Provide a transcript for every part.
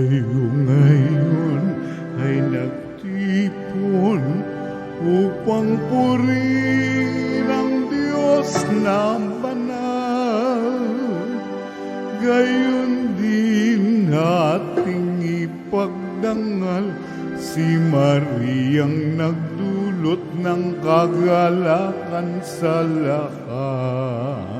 Kayo ngayon ay nagtipon upang purihin ang Diyos na banal. Gayon din ating ipagdangal si Mariang nagdulot ng kagalakan sa lahat.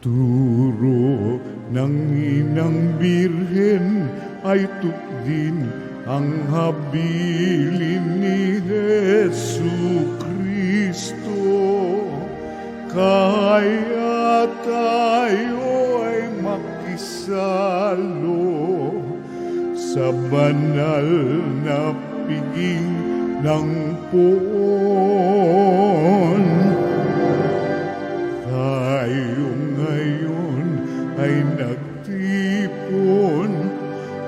Turo ng Inang Birhen ay tukdin ang habilin ni Jesucristo. Kaya tayo ay makisalo sa banal na piging ng poon. Tayo ngayon ay nagtipon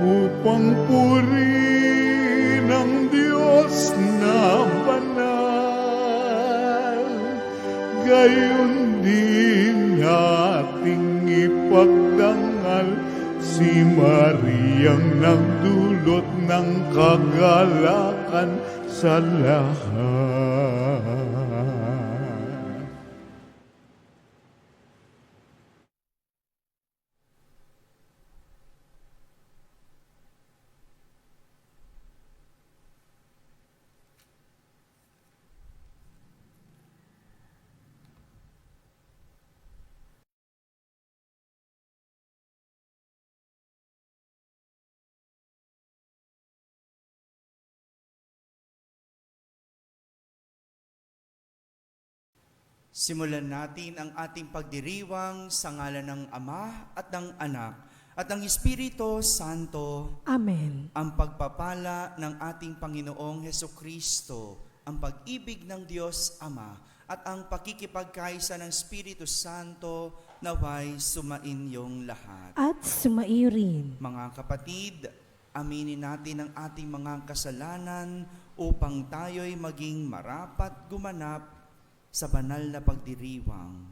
upang purihin ang Diyos na banal. Gayon din ating ipagdangal si Mariang nagdulot ng kagalakan sa lahat. Simulan natin ang ating pagdiriwang sa ngalan ng Ama at ng Anak at ng Espiritu Santo. Amen. Ang pagpapala ng ating Panginoong Hesukristo, ang pag-ibig ng Diyos Ama at ang pakikipagkaisa ng Espiritu Santo naway sumainyong lahat. At sumaiyo rin. Mga kapatid, aminin natin ang ating mga kasalanan upang tayo'y maging marapat gumanap sa banal na pagdiriwang.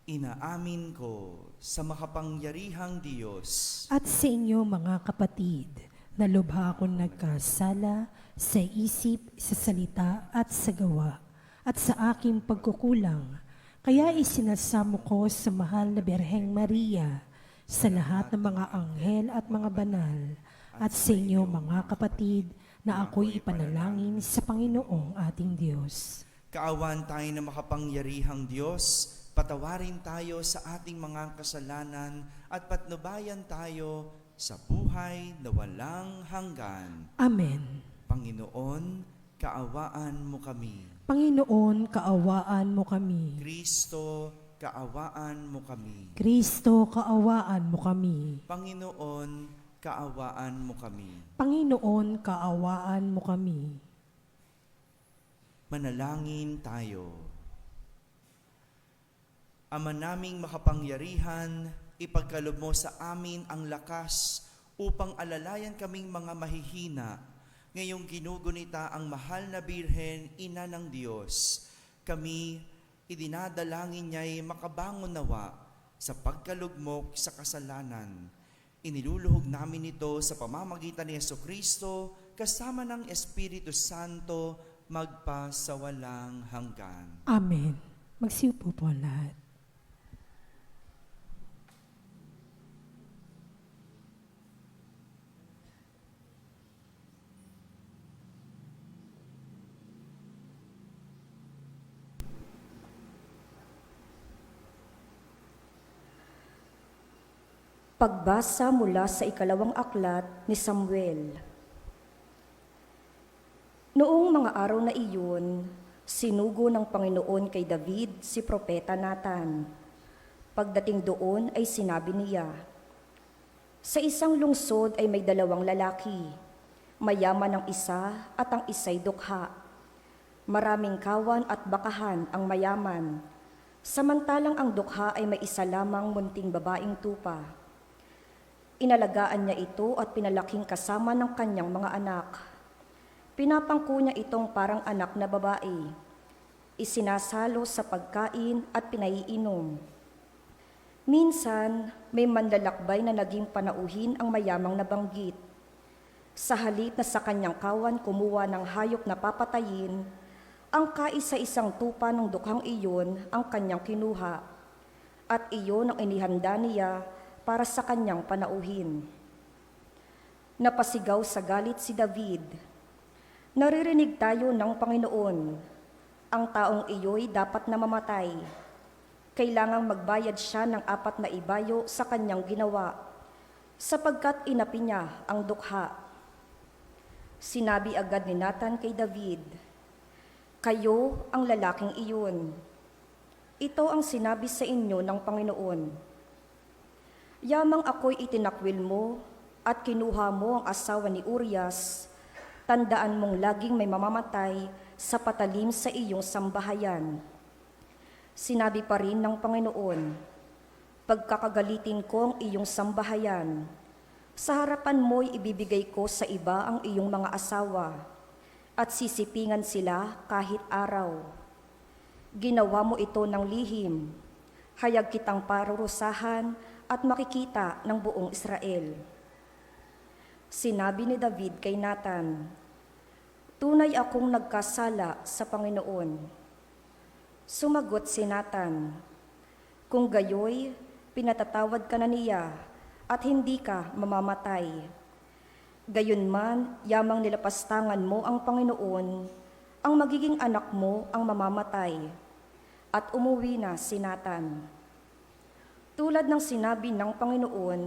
Inaamin ko sa makapangyarihang Diyos At sa inyo mga kapatid, na lubha akong nagkasala sa isip, sa salita at sa gawa, at sa aking pagkukulang. Kaya isinasamo ko sa mahal na Birheng Maria, sa lahat ng mga anghel at mga banal, at sa inyo mga kapatid, na ako'y ipanalangin sa Panginoong ating Diyos. Kaawan tayo na makapangyarihang Diyos, patawarin tayo sa ating mga kasalanan at patnubayan tayo sa buhay na walang hanggan. Amen. Panginoon, kaawaan mo kami. Panginoon, kaawaan mo kami. Kristo, kaawaan mo kami. Kristo, kaawaan mo kami. Panginoon, kaawaan mo kami. Panginoon, kaawaan mo kami. Manalangin tayo. Ama naming makapangyarihan, ipagkaloob mo sa amin ang lakas upang alalayan kaming mga mahihina. Ngayong ginugunita ang mahal na Birhen, Ina ng Diyos. Kami, idinadalangin niya'y makabangon nawa sa pagkalugmok sa kasalanan. Iniluluhog namin ito sa pamamagitan ni Jesucristo kasama ng Espiritu Santo magpasawalang hanggan. Amen. Magsiupo po lahat. Pagbasa mula sa ikalawang aklat ni Samuel. Noong mga araw na iyon, sinugo ng Panginoon kay David si Propeta Nathan. Pagdating doon ay sinabi niya, sa isang lungsod ay may dalawang lalaki, mayaman ang isa at ang isa'y dukha. Maraming kawan at bakahan ang mayaman, samantalang ang dukha ay may isa lamang munting babaeng tupa. Inalagaan niya ito at pinalaking kasama ng kanyang mga anak. Pinapangko niya itong parang anak na babae. Isinasalo sa pagkain at pinaiinom. Minsan, may manlalakbay na naging panauhin ang mayamang nabanggit. Sa halip na sa kanyang kawan kumuha ng hayop na papatayin, ang kaisa-isang tupa ng dukhang iyon ang kanyang kinuha, at iyon ang inihanda niya para sa kanyang panauhin. Napasigaw sa galit si David. Naririnig tayo ng Panginoon, ang taong iyo'y dapat na mamatay. Kailangang magbayad siya ng 4 na ibayo sa kanyang ginawa, sapagkat inapi niya ang dukha. Sinabi agad ni Nathan kay David, "Kayo ang lalaking iyon. Ito ang sinabi sa inyo ng Panginoon. Yamang ako'y itinakwil mo at kinuha mo ang asawa ni Urias, tandaan mong laging may mamamatay sa patalim sa iyong sambahayan." Sinabi pa rin ng Panginoon, "Pagkakagalitin ko ang iyong sambahayan, sa harapan mo'y ibibigay ko sa iba ang iyong mga asawa, at sisipingan sila kahit araw. Ginawa mo ito ng lihim, hayag kitang parurusahan at makikita ng buong Israel." Sinabi ni David kay Nathan, "Tunay akong nagkasala sa Panginoon." Sumagot si Nathan, "Kung gayoy, pinatatawad ka na niya at hindi ka mamamatay. Gayunman, yamang nilapastangan mo ang Panginoon, ang magiging anak mo ang mamamatay." At umuwi na si Nathan. Tulad ng sinabi ng Panginoon,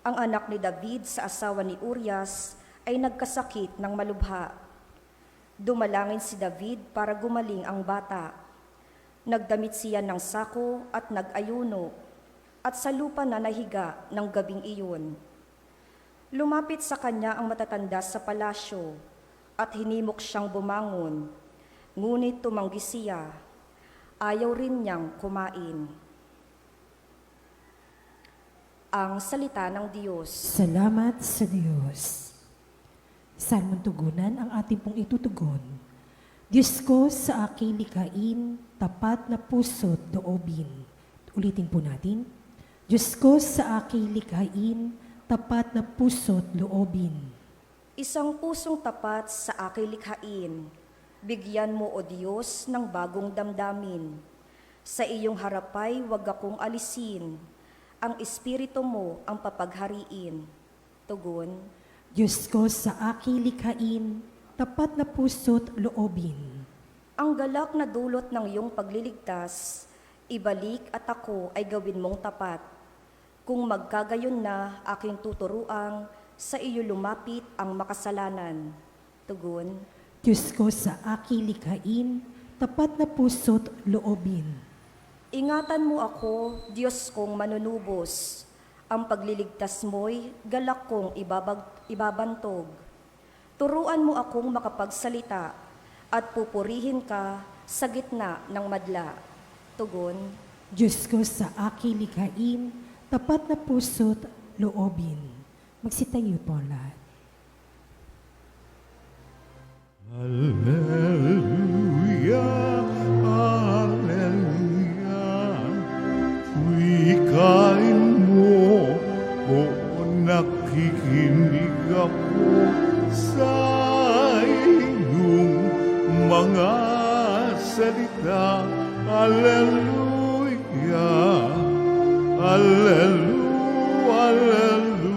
ang anak ni David sa asawa ni Urias ay nagkasakit ng malubha. Dumalangin si David para gumaling ang bata. Nagdamit siya ng sako at nag-ayuno, at sa lupa na nahiga ng gabing iyon. Lumapit sa kanya ang matatanda sa palasyo, at hinimok siyang bumangon, ngunit tumanggi siya. Ayaw rin niyang kumain. Ang salita ng Diyos. Salamat sa Diyos. Saan mong tugunan ang ating pong itutugon? Diyos ko, sa aking likhain, tapat na puso't loobin. Ulitin po natin. Diyos ko, sa aking likhain, tapat na puso't loobin. Isang pusong tapat sa aking likhain, bigyan mo, O Diyos, ng bagong damdamin. Sa iyong harapay wag akong alisin, ang espiritu mo ang papaghariin. Tugon. Diyos ko, sa aking likhain, tapat na puso't loobin. Ang galak na dulot ng iyong pagliligtas, ibalik at ako ay gawin mong tapat. Kung magkagayon na aking tuturuang, sa iyo lumapit ang makasalanan. Tugon. Diyos ko, sa aking likhain, tapat na puso't loobin. Ingatan mo ako, Diyos kong manunubos. Ang pagliligtas mo'y galak kong ibabantog. Turuan mo akong makapagsalita at pupurihin ka sa gitna ng madla. Tugon. Diyos ko, sa aking likhain, tapat na puso't loobin. Magsitayo po lahat. Hallelujah, hallelujah. Wikain mo, o nakikinig ako sa iyong mga salita. Hallelujah, hallelujah, hallelujah.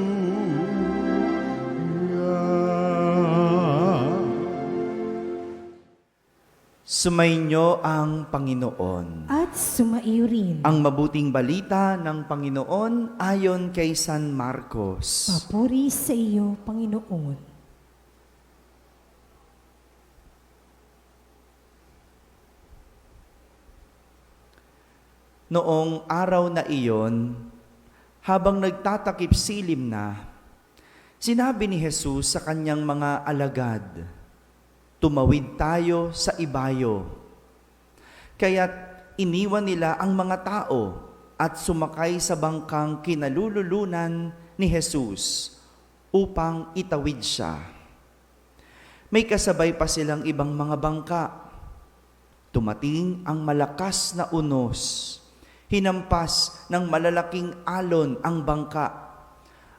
Sumainyo ang Panginoon. At sumaiyo rin. Ang mabuting balita ng Panginoon ayon kay San Marcos. Papuri sa iyo, Panginoon. Noong araw na iyon, habang nagtatakip silim na, sinabi ni Jesus sa kanyang mga alagad, "Tumawid tayo sa ibayo." Kaya't iniwan nila ang mga tao at sumakay sa bangkang kinalululunan ni Jesus upang itawid siya. May kasabay pa silang ibang mga bangka. Tumating ang malakas na unos. Hinampas ng malalaking alon ang bangka.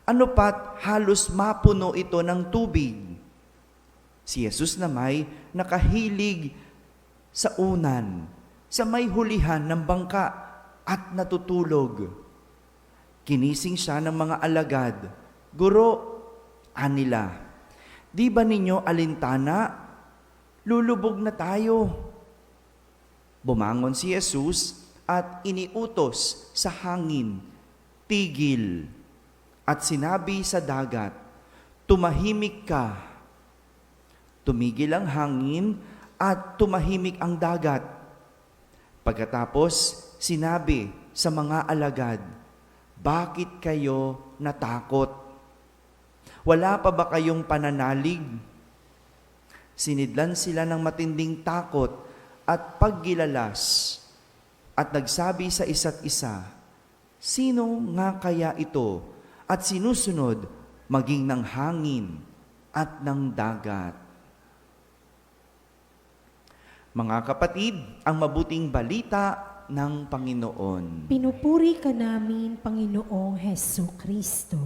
Ano pat halos mapuno ito ng tubig. Si Jesus na may nakahilig sa unan, sa may hulihan ng bangka at natutulog. Kinising siya ng mga alagad. Guro, anila, di ba ninyo alintana? Lulubog na tayo. Bumangon si Jesus at iniutos sa hangin, tigil, at sinabi sa dagat, tumahimik ka. Tumigil ang hangin at tumahimik ang dagat. Pagkatapos, sinabi sa mga alagad, bakit kayo natakot? Wala pa ba kayong pananalig? Sinidlan sila ng matinding takot at paggilalas at nagsabi sa isa't isa, sino nga kaya ito at sinusunod maging ng hangin at ng dagat? Mga kapatid, ang mabuting balita ng Panginoon. Pinupuri ka namin, Panginoong Hesu Kristo.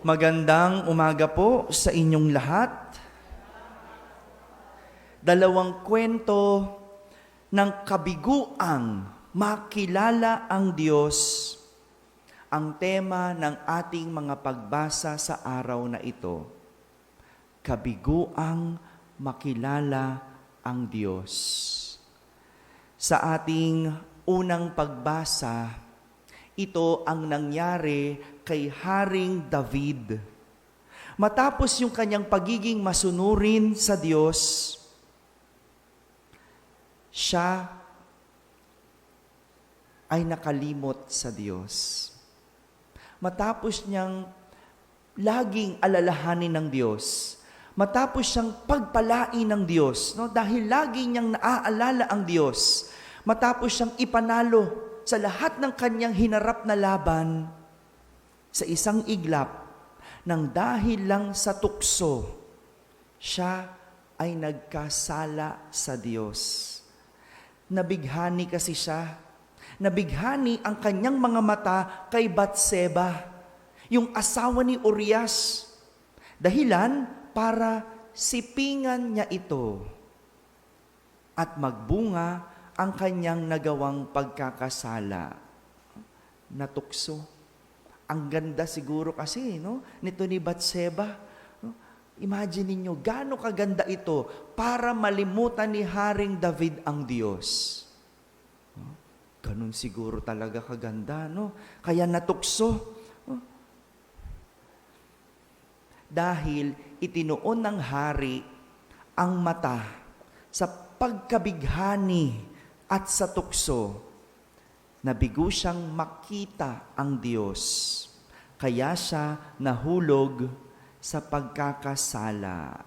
Magandang umaga po sa inyong lahat. Dalawang kwento ng kabiguang makilala ang Diyos ang tema ng ating mga pagbasa sa araw na ito. Kabiguang makilala ang Diyos. Sa ating unang pagbasa, ito ang nangyari kay Haring David. Matapos yung kanyang pagiging masunurin sa Diyos, siya ay nakalimot sa Diyos. Matapos niyang laging alalahanin ng Diyos, matapos siyang pagpalain ng Diyos, no? Dahil lagi niyang naaalala ang Diyos, matapos siyang ipanalo sa lahat ng kanyang hinarap na laban, sa isang iglap, nang dahil lang sa tukso, siya ay nagkasala sa Diyos. Nabighani kasi siya. Nabighani ang kanyang mga mata kay Batseba, yung asawa ni Urias. Dahilan para sipingan niya ito at magbunga ang kanyang nagawang pagkakasala. Natukso. Ang ganda siguro kasi, no? Nito ni Batseba. No? Imagine ninyo, gaano kaganda ito para malimutan ni Haring David ang Diyos. No? Ganun siguro talaga kaganda, no? Kaya natukso. No? Dahil itinuon ng hari ang mata sa pagkabighani at sa tukso, nabigo siyang makita ang Diyos. Kaya siya nahulog sa pagkakasala.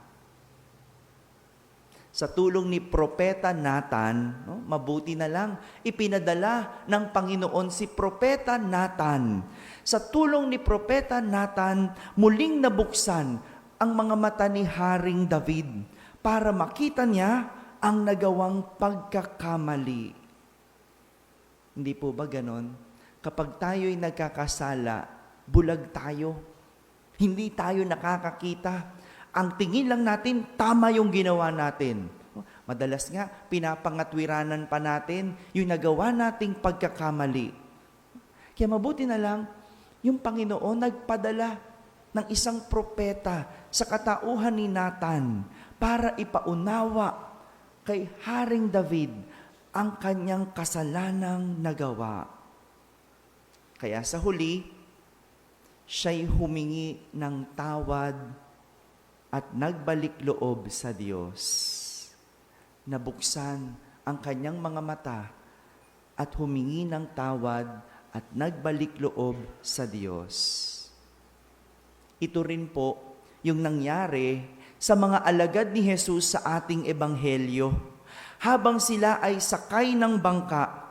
Sa tulong ni Propeta Nathan, no, mabuti na lang, ipinadala ng Panginoon si Propeta Nathan. Sa tulong ni Propeta Nathan, muling nabuksan ang mga mata ni Haring David para makita niya ang nagawang pagkakamali. Hindi po ba ganon? Kapag tayo'y nagkakasala, bulag tayo. Hindi tayo nakakakita. Ang tingin lang natin, tama yung ginawa natin. Madalas nga, pinapangatwiranan pa natin yung nagawa nating pagkakamali. Kaya mabuti na lang, yung Panginoon nagpadala ng isang propeta sa katauhan ni Nathan para ipaunawa kay Haring David ang kanyang kasalanang nagawa. Kaya sa huli, siya'y humingi ng tawad at nagbalik loob sa Diyos. Nabuksan ang kanyang mga mata at humingi ng tawad at nagbalik loob sa Diyos. Ito rin po yung nangyari sa mga alagad ni Jesus sa ating ebanghelyo. Habang sila ay sakay ng bangka,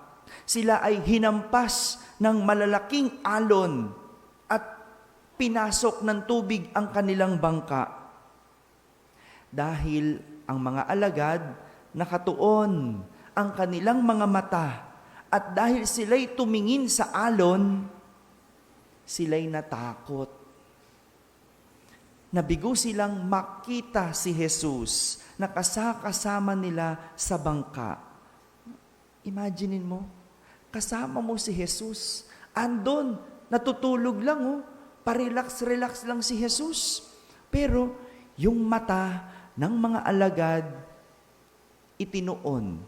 sila ay hinampas ng malalaking alon at pinasok ng tubig ang kanilang bangka. Dahil ang mga alagad nakatuon ang kanilang mga mata At dahil sila'y tumingin sa alon, sila'y natakot. Nabigo silang makita si Jesus na kasama nila sa bangka. Imaginein mo, kasama mo si Jesus. Andon, natutulog lang oh. Parelax-relax lang si Jesus. Pero yung mata ng mga alagad, itinuon,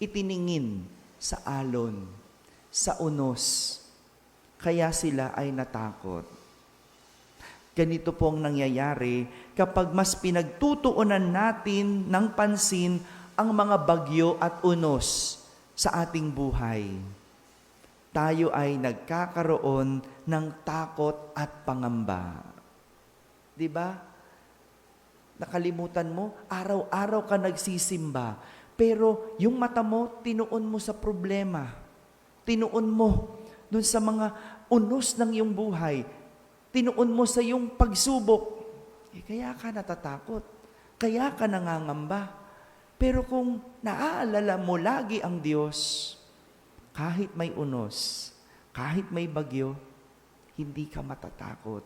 itiningin sa alon, sa unos. Kaya sila ay natakot. Ganito po ang nangyayari kapag mas pinagtutuunan natin ng pansin ang mga bagyo at unos sa ating buhay. Tayo ay nagkakaroon ng takot at pangamba. 'Di ba? Nakalimutan mo, araw-araw ka nagsisimba, pero yung mata mo, tinuon mo sa problema. Tinuon mo dun sa mga unos ng iyong buhay. Tinuon mo sa iyong pagsubok. Kaya ka natatakot. Kaya ka nangangamba. Pero kung naaalala mo lagi ang Diyos, kahit may unos, kahit may bagyo, hindi ka matatakot.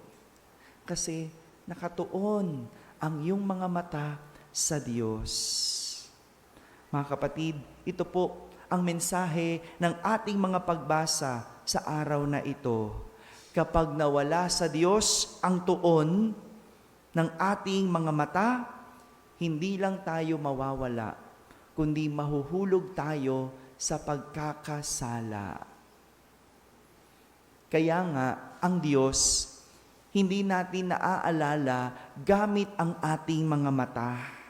Kasi nakatuon ang iyong mga mata sa Diyos. Mga kapatid, ito po ang mensahe ng ating mga pagbasa sa araw na ito. Kapag nawala sa Diyos ang tuon ng ating mga mata, hindi lang tayo mawawala, kundi mahuhulog tayo sa pagkakasala. Kaya nga, ang Diyos, hindi natin naaalala gamit ang ating mga mata.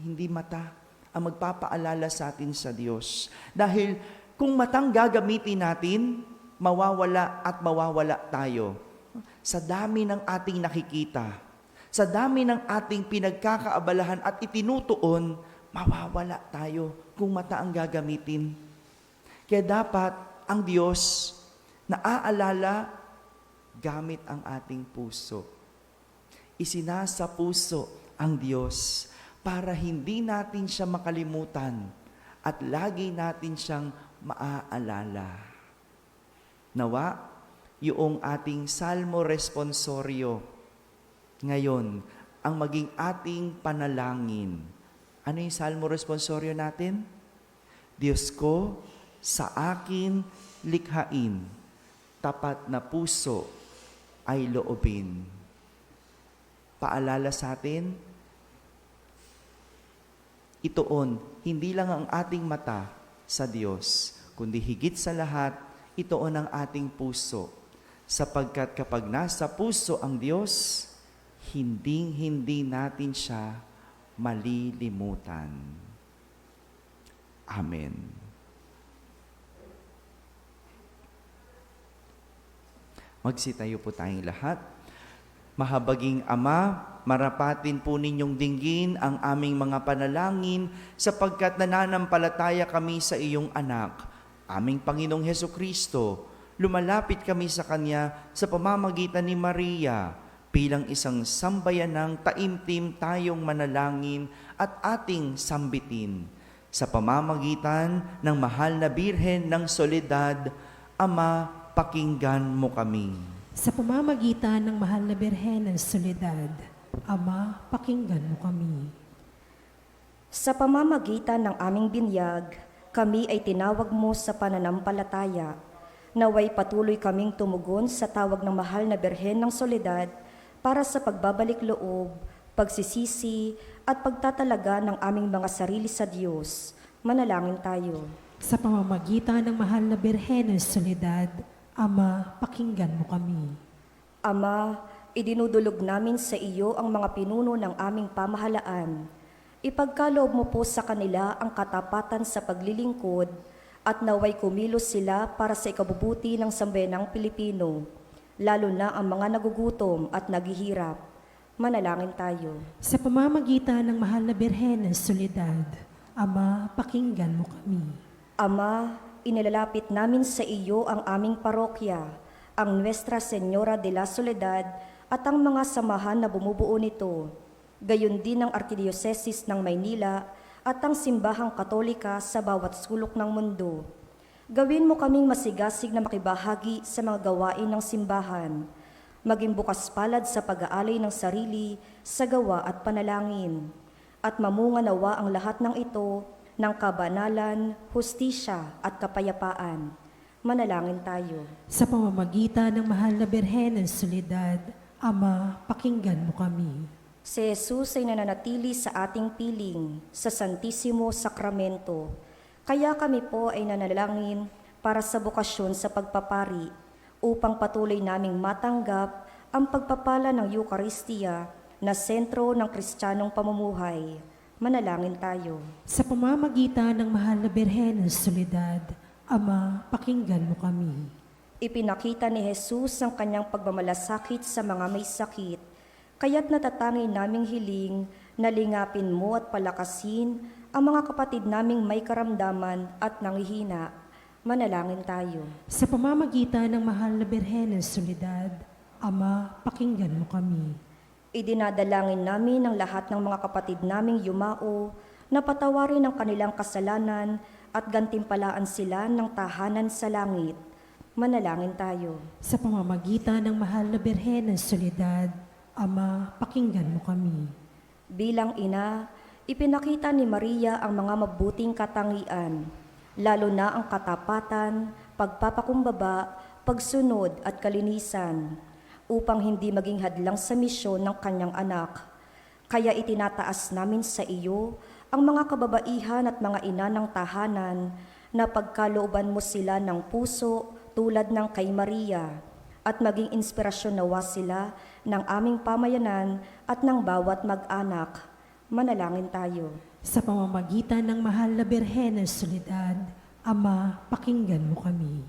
Hindi mata ang magpapaalala sa atin sa Diyos. Dahil kung matang gagamitin natin, mawawala at mawawala tayo. Sa dami ng ating nakikita, sa dami ng ating pinagkakaabalahan at itinutuon, mawawala tayo kung mata ang gagamitin. Kaya dapat ang Diyos naaalala gamit ang ating puso. Isinasa puso ang Diyos para hindi natin siya makalimutan at lagi natin siyang maaalala. Nawa, yung ating salmo responsorio ngayon ang maging ating panalangin. Ano yung salmo responsorio natin? Diyos ko, sa akin likhain, tapat na puso ay loobin. Paalala sa atin, itoon, hindi lang ang ating mata sa Diyos, kundi higit sa lahat, itoon ang ating puso. Sapagkat kapag nasa puso ang Diyos, hindi natin siya malilimutan. Amen. Magsitayo po tayong lahat. Mahabaging Ama, marapatin po ninyong dinggin ang aming mga panalangin sapagkat nananampalataya kami sa iyong anak, aming Panginoong Hesukristo. Lumalapit kami sa Kanya sa pamamagitan ni Maria bilang isang sambayanang taimtim tayong manalangin at ating sambitin. Sa pamamagitan ng mahal na Birhen ng Soledad, Ama, pakinggan mo kami. Sa pamamagitan ng mahal na Birhen ng Soledad, Ama, pakinggan mo kami. Sa pamamagitan ng aming binyag, kami ay tinawag mo sa pananampalataya. Naway patuloy kaming tumugon sa tawag ng mahal na Birhen ng Soledad para sa pagbabalik loob, pagsisisi at pagtatalaga ng aming mga sarili sa Diyos. Manalangin tayo. Sa pamamagitan ng mahal na Birhen ng Soledad, Ama, pakinggan mo kami. Ama, idinudulog namin sa iyo ang mga pinuno ng aming pamahalaan. Ipagkaloob mo po sa kanila ang katapatan sa paglilingkod at naway kumilos sila para sa ikabubuti ng sambayanang Pilipino, lalo na ang mga nagugutom at naghihirap. Manalangin tayo. Sa pamamagitan ng mahal na Birhen ng Soledad, Ama, pakinggan mo kami. Ama, inilalapit namin sa iyo ang aming parokya, ang Nuestra Señora de la Soledad at ang mga samahan na bumubuo nito, gayon din ang Arkidiyosesis ng Maynila at ang simbahang katolika sa bawat sulok ng mundo. Gawin mo kaming masigasig na makibahagi sa mga gawain ng simbahan, maging bukas palad sa pag-aalay ng sarili sa gawa at panalangin, at mamunga nawa ang lahat ng ito ng kabanalan, hustisya at kapayapaan. Manalangin tayo. Sa pamamagitan ng mahal na Birhen ng Soledad, Ama, pakinggan mo kami. Si Jesus ay nananatili sa ating piling sa Santissimo Sakramento. Kaya kami po ay nanalangin para sa bokasyon sa pagpapari upang patuloy naming matanggap ang pagpapala ng Eukaristiya na sentro ng Kristiyanong pamumuhay. Manalangin tayo. Sa pamamagitan ng mahal na Birhen ng Soledad, Ama, pakinggan mo kami. Ipinakita ni Jesus ang kanyang pagmamalasakit sa mga may sakit, kaya't natatangay naming hiling na lingapin mo at palakasin ang mga kapatid naming may karamdaman at nanghihina. Manalangin tayo. Sa pamamagitan ng mahal na Birhen ng Soledad, Ama, pakinggan mo kami. Idinadalangin namin ang lahat ng mga kapatid naming yumao na patawarin ang kanilang kasalanan at gantimpalaan sila ng tahanan sa langit. Manalangin tayo. Sa pamamagitan ng mahal na Birhen ng Soledad, Ama, pakinggan mo kami. Bilang ina, ipinakita ni Maria ang mga mabuting katangian, lalo na ang katapatan, pagpapakumbaba, pagsunod at kalinisan, upang hindi maging hadlang sa misyon ng kanyang anak. Kaya itinataas namin sa iyo ang mga kababaihan at mga ina ng tahanan na pagkalooban mo sila ng puso tulad ng kay Maria at maging inspirasyon nawa sila ng aming pamayanan at ng bawat mag-anak. Manalangin tayo. Sa pamamagitan ng mahal na Birhen ng Soledad, Ama, pakinggan mo kami.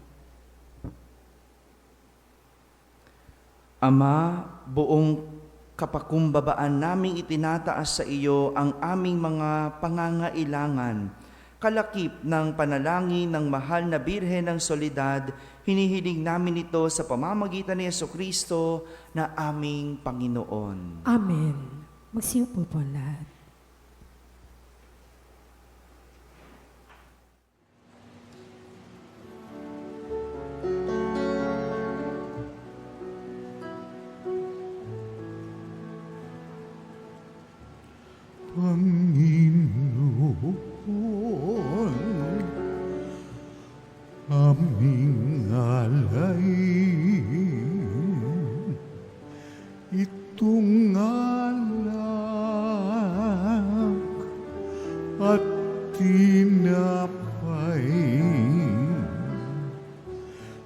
Ama, buong kapakumbabaan naming itinataas sa iyo ang aming mga pangangailangan. Kalakip ng panalangin ng mahal na Birhen ng Soledad, hinihiling namin ito sa pamamagitan ni Jesucristo na aming Panginoon. Amen. Magsiupo po lahat. Panginoon, aming alay, itong alak at tinapay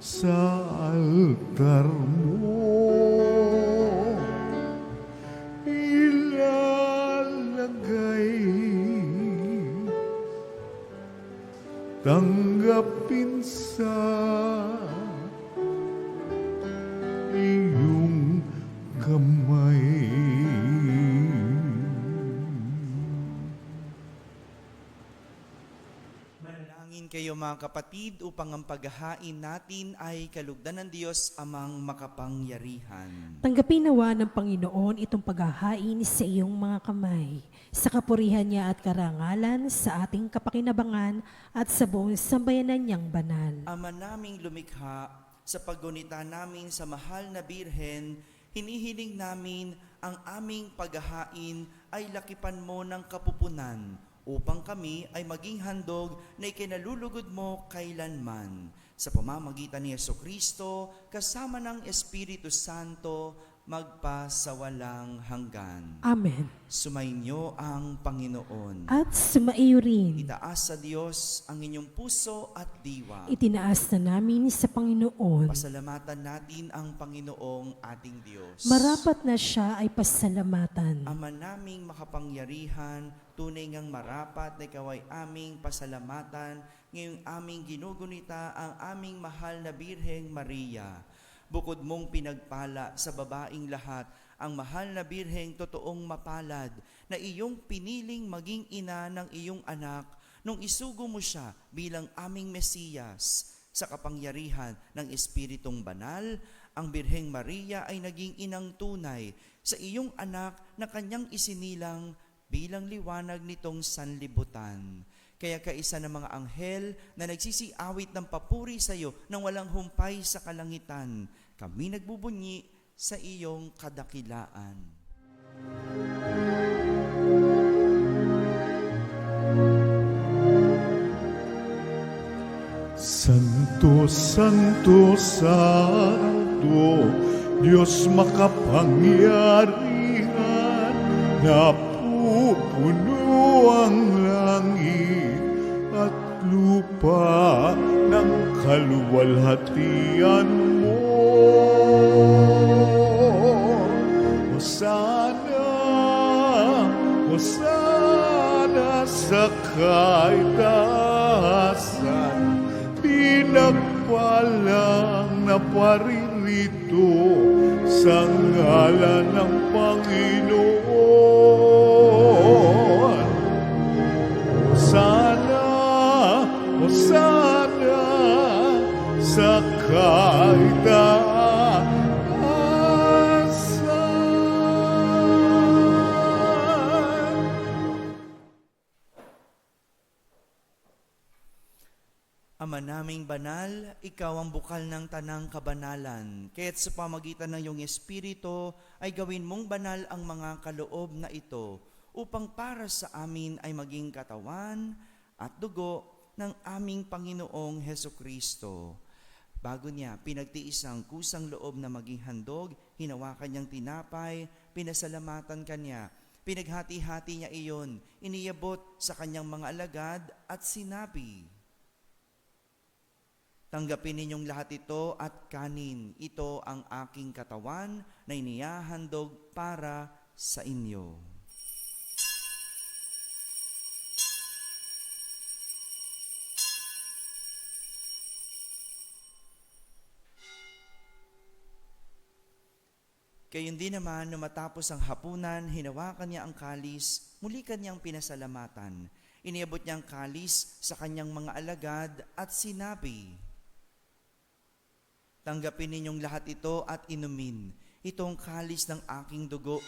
sa altar mo. Tanggapin sa iyong kamay. Manalangin kayo mga kapatid upang ang paghahain natin ay kalugdan ng Diyos amang makapangyarihan. Tanggapin nawa ng Panginoon itong paghahain sa iyong mga kamay, sa kapurihan niya at karangalan, sa ating kapakinabangan at sa buong sambayanan niyang banal. Ama naming lumikha, sa paggunita namin sa mahal na Birhen, hinihiling namin ang aming paghahain ay lakipan mo ng kapupunan, upang kami ay maging handog na ikinalulugod mo kailanman. Sa pamamagitan ni Jesucristo, kasama ng Espiritu Santo, magpasawalang hanggan. Amen. Sumainyo ang Panginoon. At sumaiyo rin. Itaas sa Diyos ang inyong puso at diwa. Itinaas na namin sa Panginoon. Pasalamatan natin ang Panginoong ating Diyos. Marapat na siya ay pasalamatan. Ama naming makapangyarihan, tunay ngang marapat na ikaw ay aming pasalamatan, ngayong aming ginugunita ang aming mahal na Birheng Maria. Bukod mong pinagpala sa babaing lahat, ang mahal na Birheng totoong mapalad na iyong piniling maging ina ng iyong anak nung isugo mo siya bilang aming Mesiyas. Sa kapangyarihan ng Espiritong Banal, ang Birheng Maria ay naging inang tunay sa iyong anak na kanyang isinilang bilang liwanag nitong sanlibutan. Kaya kaisa ng mga anghel na nagsisiawit ng papuri sa iyo nang walang humpay sa kalangitan, kami nagbubunyi sa iyong kadakilaan. Santo, Santo, Santo, Diyos makapangyarihan, napupuno ang langit at lupa ng kaluwalhatian mo. Hosana, Hosana sa kaitaasan, pinagpalang na paririto sa ngalan ng Panginoon. O sana sa kaitaasan. Ama naming banal, ikaw ang bukal ng tanang kabanalan. Kaya't sa pamagitan ng iyong Espiritu ay gawin mong banal ang mga kaloob na ito upang para sa amin ay maging katawan at dugo ng aming Panginoong Hesukristo. Bago niya pinagtiis ang kusang loob na maging handog, hinawakan niyang tinapay, pinasalamatan kanya, pinaghati-hati niya iyon, iniyabot sa kanyang mga alagad at sinabi, "Tanggapin ninyong lahat ito at kanin. Ito ang aking katawan na inihahandog para sa inyo." Gayon din naman, nung matapos ang hapunan, hinawakan niya ang kalis, muli kanyang pinasalamatan. Iniabot niya ang kalis sa kanyang mga alagad at sinabi, "Tanggapin ninyong lahat ito at inumin. Ito ang kalis ng aking dugo,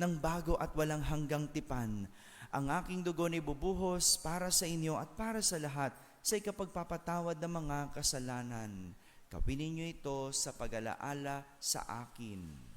ng bago at walang hanggang tipan. Ang aking dugo ni bubuhos para sa inyo at para sa lahat sa ikapagpapatawad ng mga kasalanan. Gawin ninyo ito sa pag-alaala sa akin."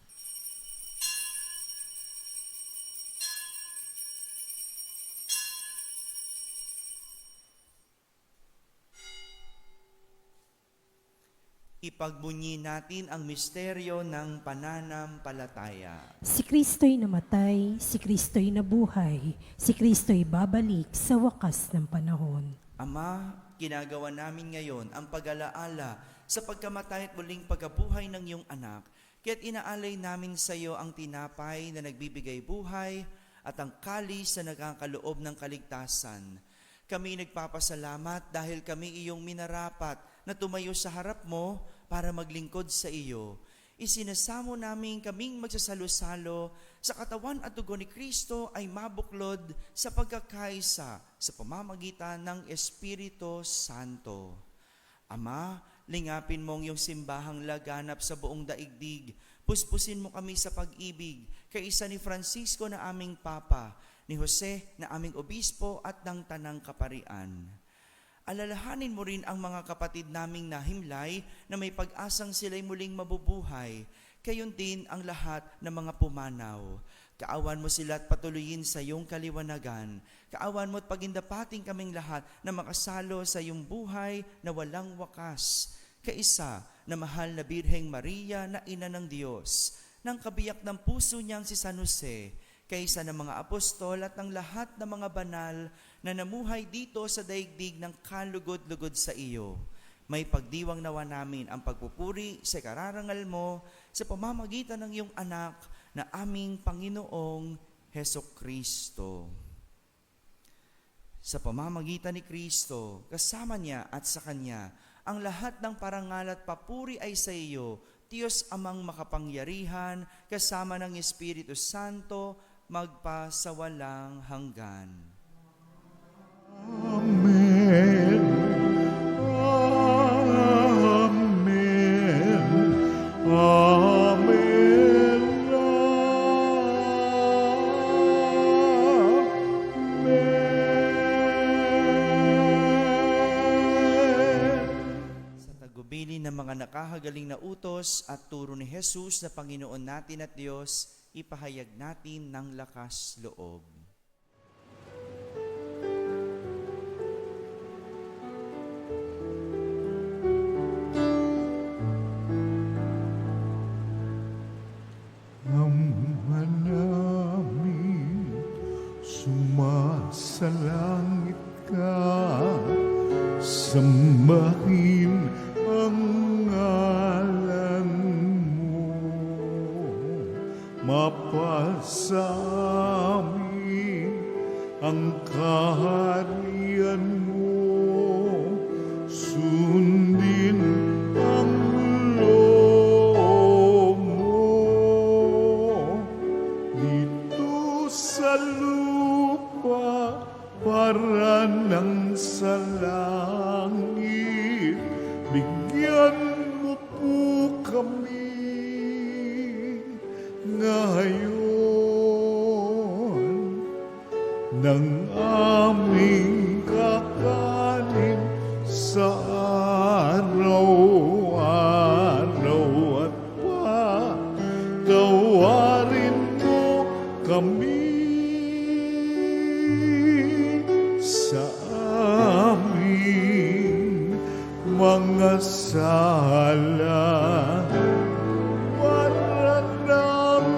Ipagbunyi natin ang misteryo ng pananampalataya. Si Kristo'y namatay, si Kristo'y nabuhay, si Kristo'y babalik sa wakas ng panahon. Ama, ginagawa namin ngayon ang pag-alaala sa pagkamatay at muling pagkabuhay ng iyong anak. Kaya't inaalay namin sa iyo ang tinapay na nagbibigay buhay at ang kalis na nagkakaloob ng kaligtasan. Kami nagpapasalamat dahil kami iyong minarapat na tumayo sa harap mo para maglingkod sa iyo. Isinasamo namin kaming magsasalo-salo sa katawan at dugo ni Kristo ay mabuklod sa pagkakaisa sa pamamagitan ng Espiritu Santo. Ama, lingapin mong iyong simbahang laganap sa buong daigdig. Puspusin mo kami sa pag-ibig, kaisa ni Francisco na aming Papa, ni Jose na aming Obispo at ng Tanang Kaparian. Alalahanin mo rin ang mga kapatid naming nahimlay na may pag-asang sila'y muling mabubuhay. Gayon din ang lahat ng mga pumanaw. Kaawan mo sila at patuloyin sa iyong kaliwanagan. Kaawan mo at pagindapating kaming lahat na makasalo sa iyong buhay na walang wakas. Kaisa na mahal na Birheng Maria na Ina ng Diyos, ng kabiyak ng puso niyang si San Jose, kaysa ng mga apostol at ng lahat ng mga banal na namuhay dito sa daigdig ng kalugod-lugod sa iyo. May pagdiwang nawa namin ang pagpupuri sa kararangal mo sa pamamagitan ng iyong anak na aming Panginoong Hesukristo. Sa pamamagitan ni Kristo, kasama niya at sa Kanya, ang lahat ng parangal at papuri ay sa iyo, Diyos Amang makapangyarihan, kasama ng Espiritu Santo, magpasawalang hanggan. Amen. Amen. Amen. nakahagaling na utos at turo ni Jesus na Panginoon natin at Diyos, ipahayag natin ng lakas loob. Ama namin, sumasalangit ka, sambahin ang ngalan mo, mapasa amin ang kaharian mo, sundin ang loob mo dito sa lupa para nang sa langit. Bigyan mo po kami ngayon ng aming kakanin sa araw-araw at patawarin mo kami sa aming mga sala para ng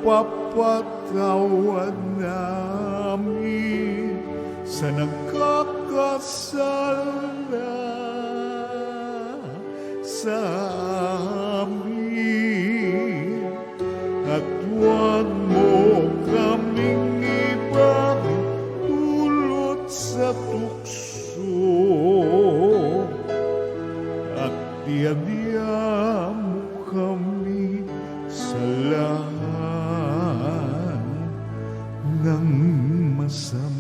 pagpapatawad namin sa nagkakasala sa amin, at huwag mo kaming ipahulot sa tukso, at diadya mo kami sa lahat ng masama.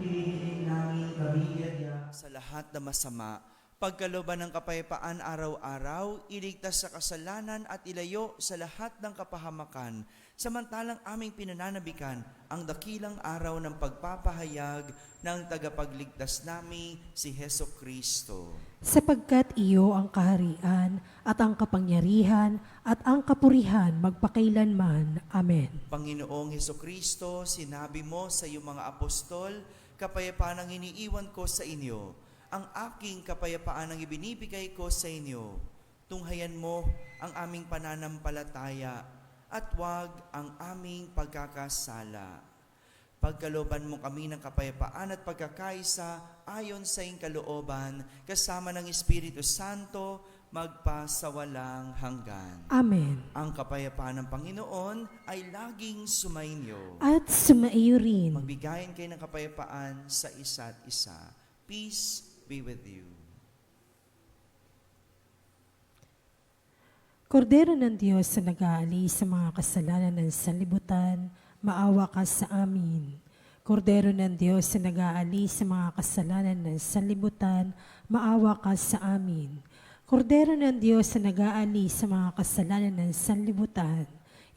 Piliin namin kami sa lahat na masama, pagkalooban ng kapayapaan araw-araw, iligtas sa kasalanan at ilayo sa lahat ng kapahamakan, samantalang aming pinananabikan ang dakilang araw ng pagpapahayag ng tagapagligtas nami, si Heso Kristo. Sapagkat iyo ang kaharian at ang kapangyarihan at ang kapurihan magpakailanman. Amen. Panginoong Heso Kristo, sinabi mo sa iyong mga apostol, kapayapaan ang iniiwan ko sa inyo, ang aking kapayapaan ang ibinibigay ko sa inyo. Tunghayan mo ang aming pananampalataya at wag ang aming pagkakasala. Pagkalooban mo kami ng kapayapaan at pagkakaisa ayon sa iyong kalooban, kasama ng Espiritu Santo, magpasawalang hanggan. Amen. Ang kapayapaan ng Panginoon ay laging sumainyo. At sumaiyo rin. Magbigayan kayo ng kapayapaan sa isa't isa. Peace be with you. Kordero ng Diyos na nag-aalis sa mga kasalanan ng sanlibutan, maawa ka sa amin. Kordero ng Diyos na nag-aalis sa mga kasalanan ng sanlibutan, maawa ka sa amin. Kordero ng Diyos na nag-aalis sa mga kasalanan ng sanlibutan,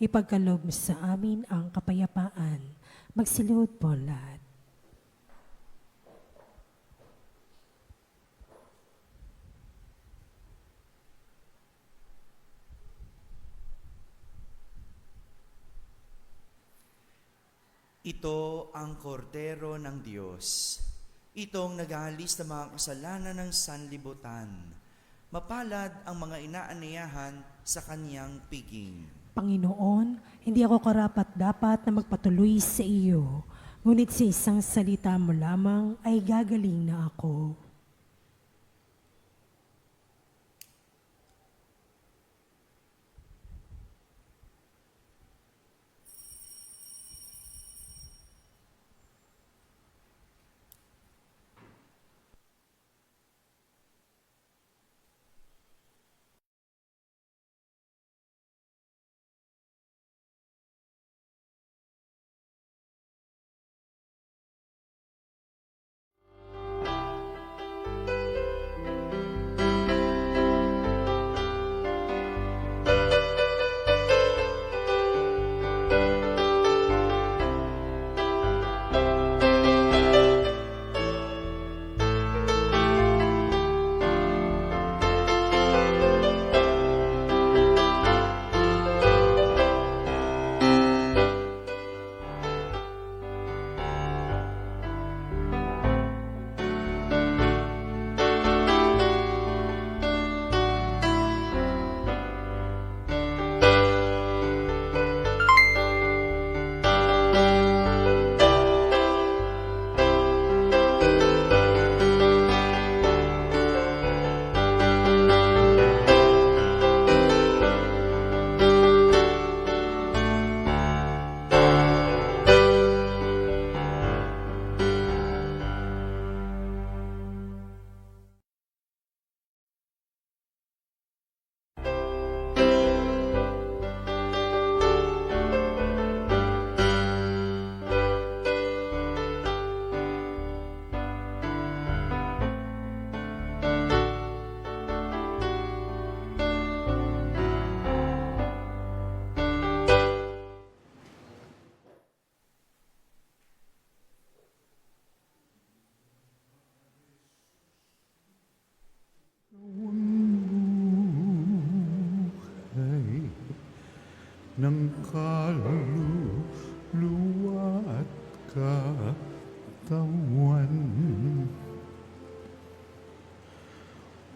ipagkaloob mo sa amin ang kapayapaan. Magsiluhod po lahat. Ito ang kordero ng Diyos. Itong nag-aalis ng mga kasalanan ng sanlibutan. Mapalad ang mga inaaniyahan sa kanyang piging. Panginoon, hindi ako karapat-dapat na magpatuloy sa iyo, ngunit sa isang salita mo lamang ay gagaling na ako. ng kaluluwa at katawan.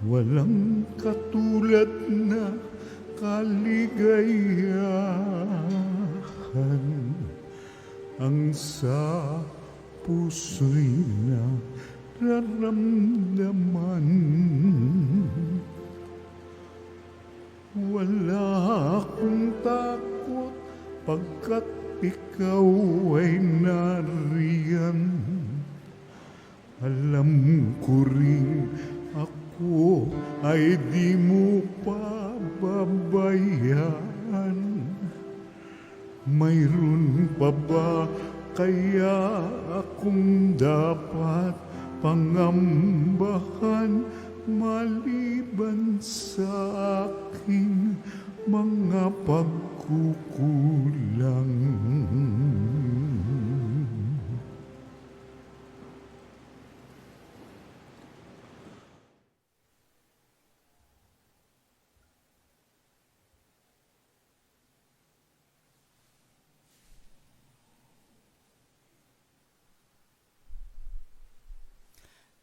Walang katulad na kaligayahan ang sa puso'y nararamdaman. Wala akong takot pagkat ikaw ay nariyan. Alam ko rin ako ay di mo pababayaan. Mayroon pa ba kaya akong dapat pangambahan maliban sa aking mga pagkukulang?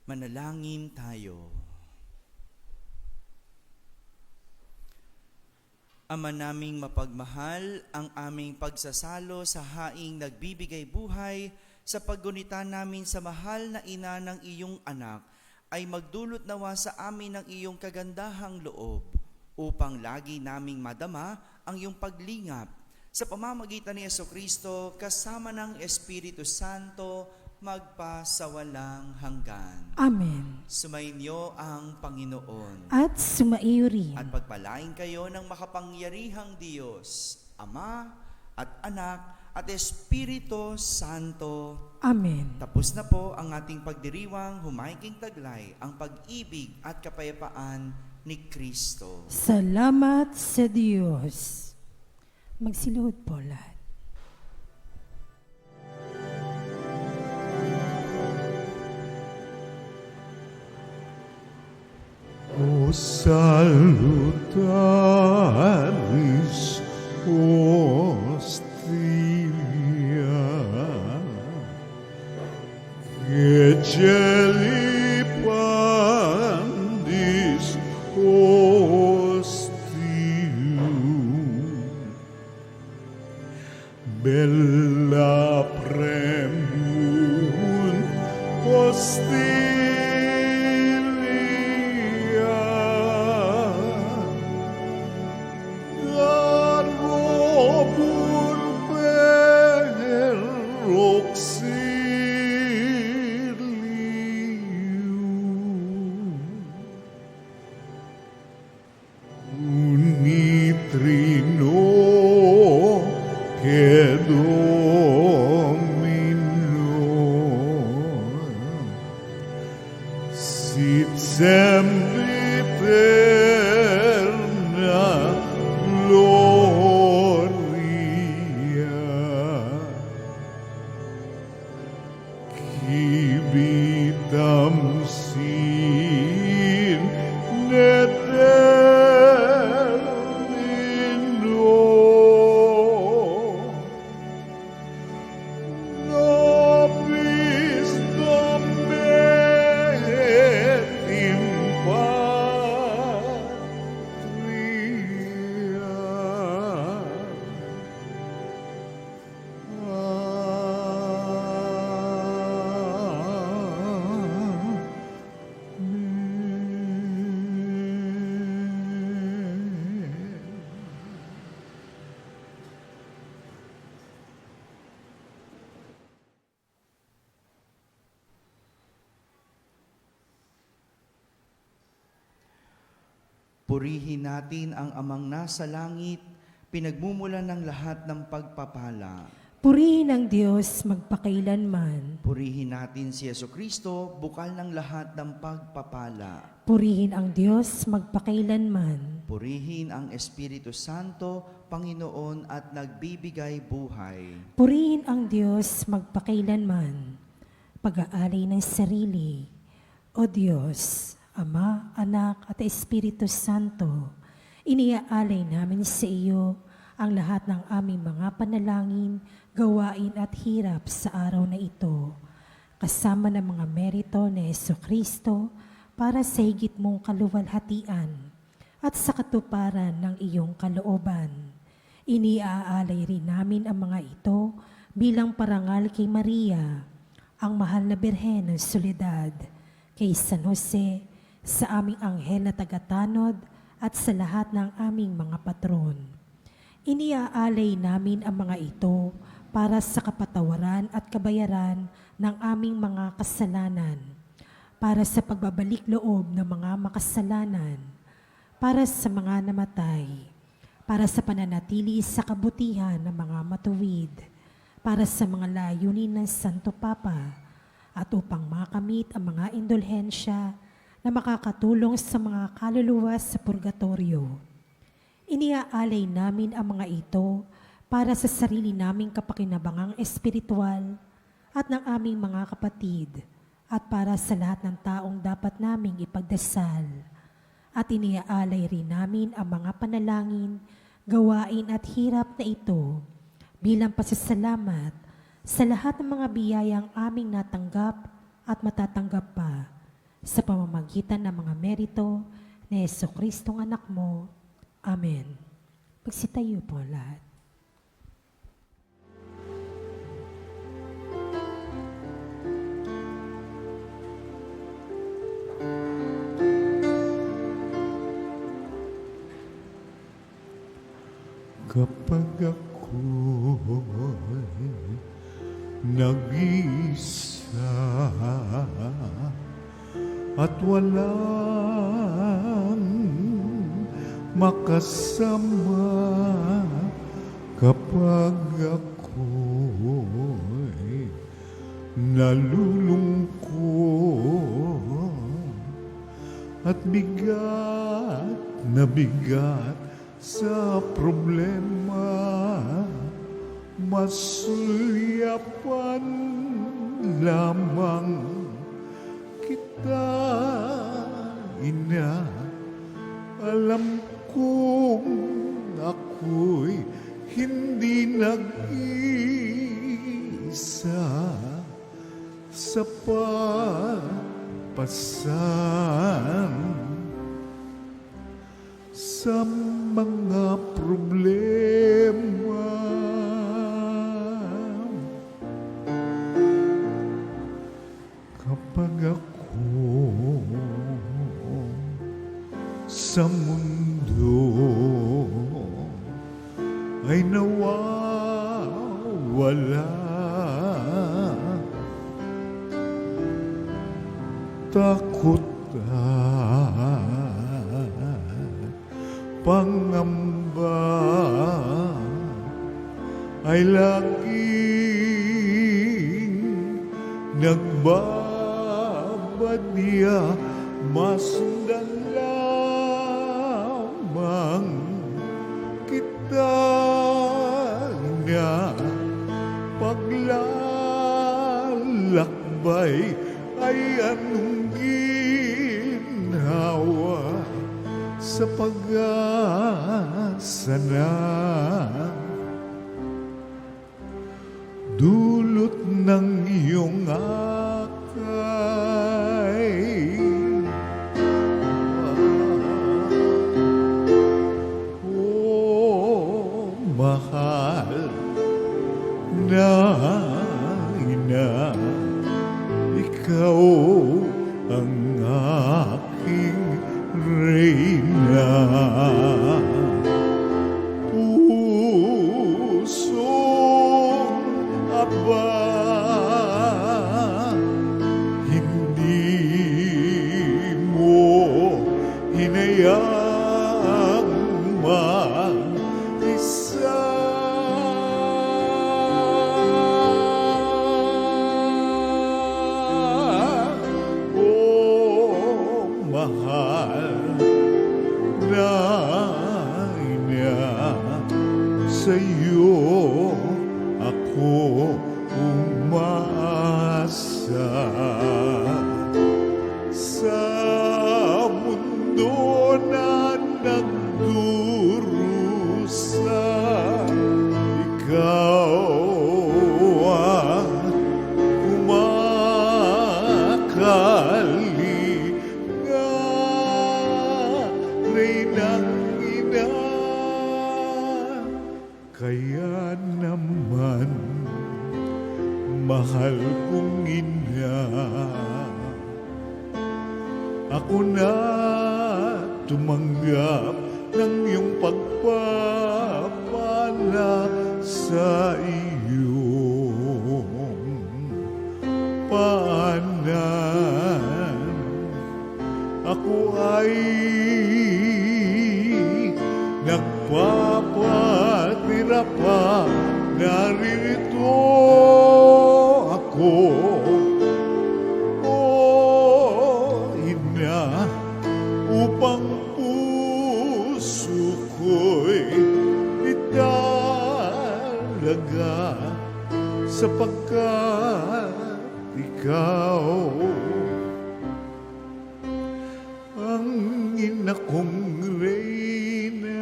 Manalangin tayo. Ama naming mapagmahal, ang aming pagsasalo sa haing nagbibigay buhay sa paggunita namin sa mahal na ina ng iyong anak ay magdulot nawa sa amin ng iyong kagandahang loob upang lagi naming madama ang iyong paglingap sa pamamagitan ni Jesucristo kasama ng Espiritu Santo magpasawalang hanggan. Amen. Sumainyo ang Panginoon. At sumaiyo rin. At pagpalain kayo ng makapangyarihang Diyos, Ama at Anak at Espiritu Santo. Amen. Tapos na po ang ating pagdiriwang humayging taglay ang pag-ibig at kapayapaan ni Kristo. Salamat sa Diyos. Magsiluhod po lahat. O salutaris hostia, que celi pandis hostium, bella premunt hostilia, sit sempiterna gloria, civitam sin eterno, nobis Domet in patria. Purihin natin ang Amang nasa langit, pinagmumulan ng lahat ng pagpapala. Purihin ang Diyos magpakailanman. Purihin natin si Jesucristo, bukal ng lahat ng pagpapala. Purihin ang Diyos magpakailanman. Purihin ang Espiritu Santo, Panginoon at nagbibigay buhay. Purihin ang Diyos magpakailanman. Pag-aalay ng sarili. O Diyos, Ama, Anak at Espiritu Santo, iniaalay namin sa iyo ang lahat ng aming mga panalangin, gawain at hirap sa araw na ito, kasama ng mga merito ni Jesucristo para sa higit mong kaluwalhatian at sa katuparan ng iyong kalooban. Iniaalay rin namin ang mga ito bilang parangal kay Maria, ang mahal na Birhen ng Soledad, kay San Jose, sa aming anghel na tagatanod at sa lahat ng aming mga patron. Iniaalay namin ang mga ito para sa kapatawaran at kabayaran ng aming mga kasalanan, para sa pagbabalik loob ng mga makasalanan, para sa mga namatay, para sa pananatili sa kabutihan ng mga matuwid, para sa mga layunin ng Santo Papa, at upang makamit ang mga indulhensya na makakatulong sa mga kaluluwa sa purgatorio. Iniaalay namin ang mga ito para sa sarili naming kapakinabangang espiritual at ng aming mga kapatid at para sa lahat ng taong dapat naming ipagdasal. At iniaalay rin namin ang mga panalangin, gawain at hirap na ito bilang pasasalamat sa lahat ng mga biyayang aming natanggap at matatanggap pa sa pamamagitan ng mga merito ni Jesucristong anak mo. Amen. Magsitayo po lahat. Kapag ako'y nag-iisa at walang makasama, kapag ako'y nalulungkot at bigat na bigat sa problema, masulyapan lamang kita, Ina. Alam kong ako'y hindi nag-iisa sa pagpasan sa mga problema. Kapag ako sa mundo ay nawawala, takot pangamba ay laging nagbabadya, masundan lamang kita na paglalakbay ay anong ginhawa sa pag-asa na dulot ng iyong akay. Oh, mahal na ina, ikaw ang aking Reyna. Pusong aba, hindi mo hinayang mag-isa. Oh, mahal na ina, sa'yo ako umasa. Sa mundo na nagdurusa, Kaya naman, mahal kong ina, ako na tumanggap ng iyong pagpapala sa iyong paanan. Ako ay nagpapatira pa, naririto ako. O ina, upang puso ko'y italaga, sapagkat ikaw ang ina kong reyna.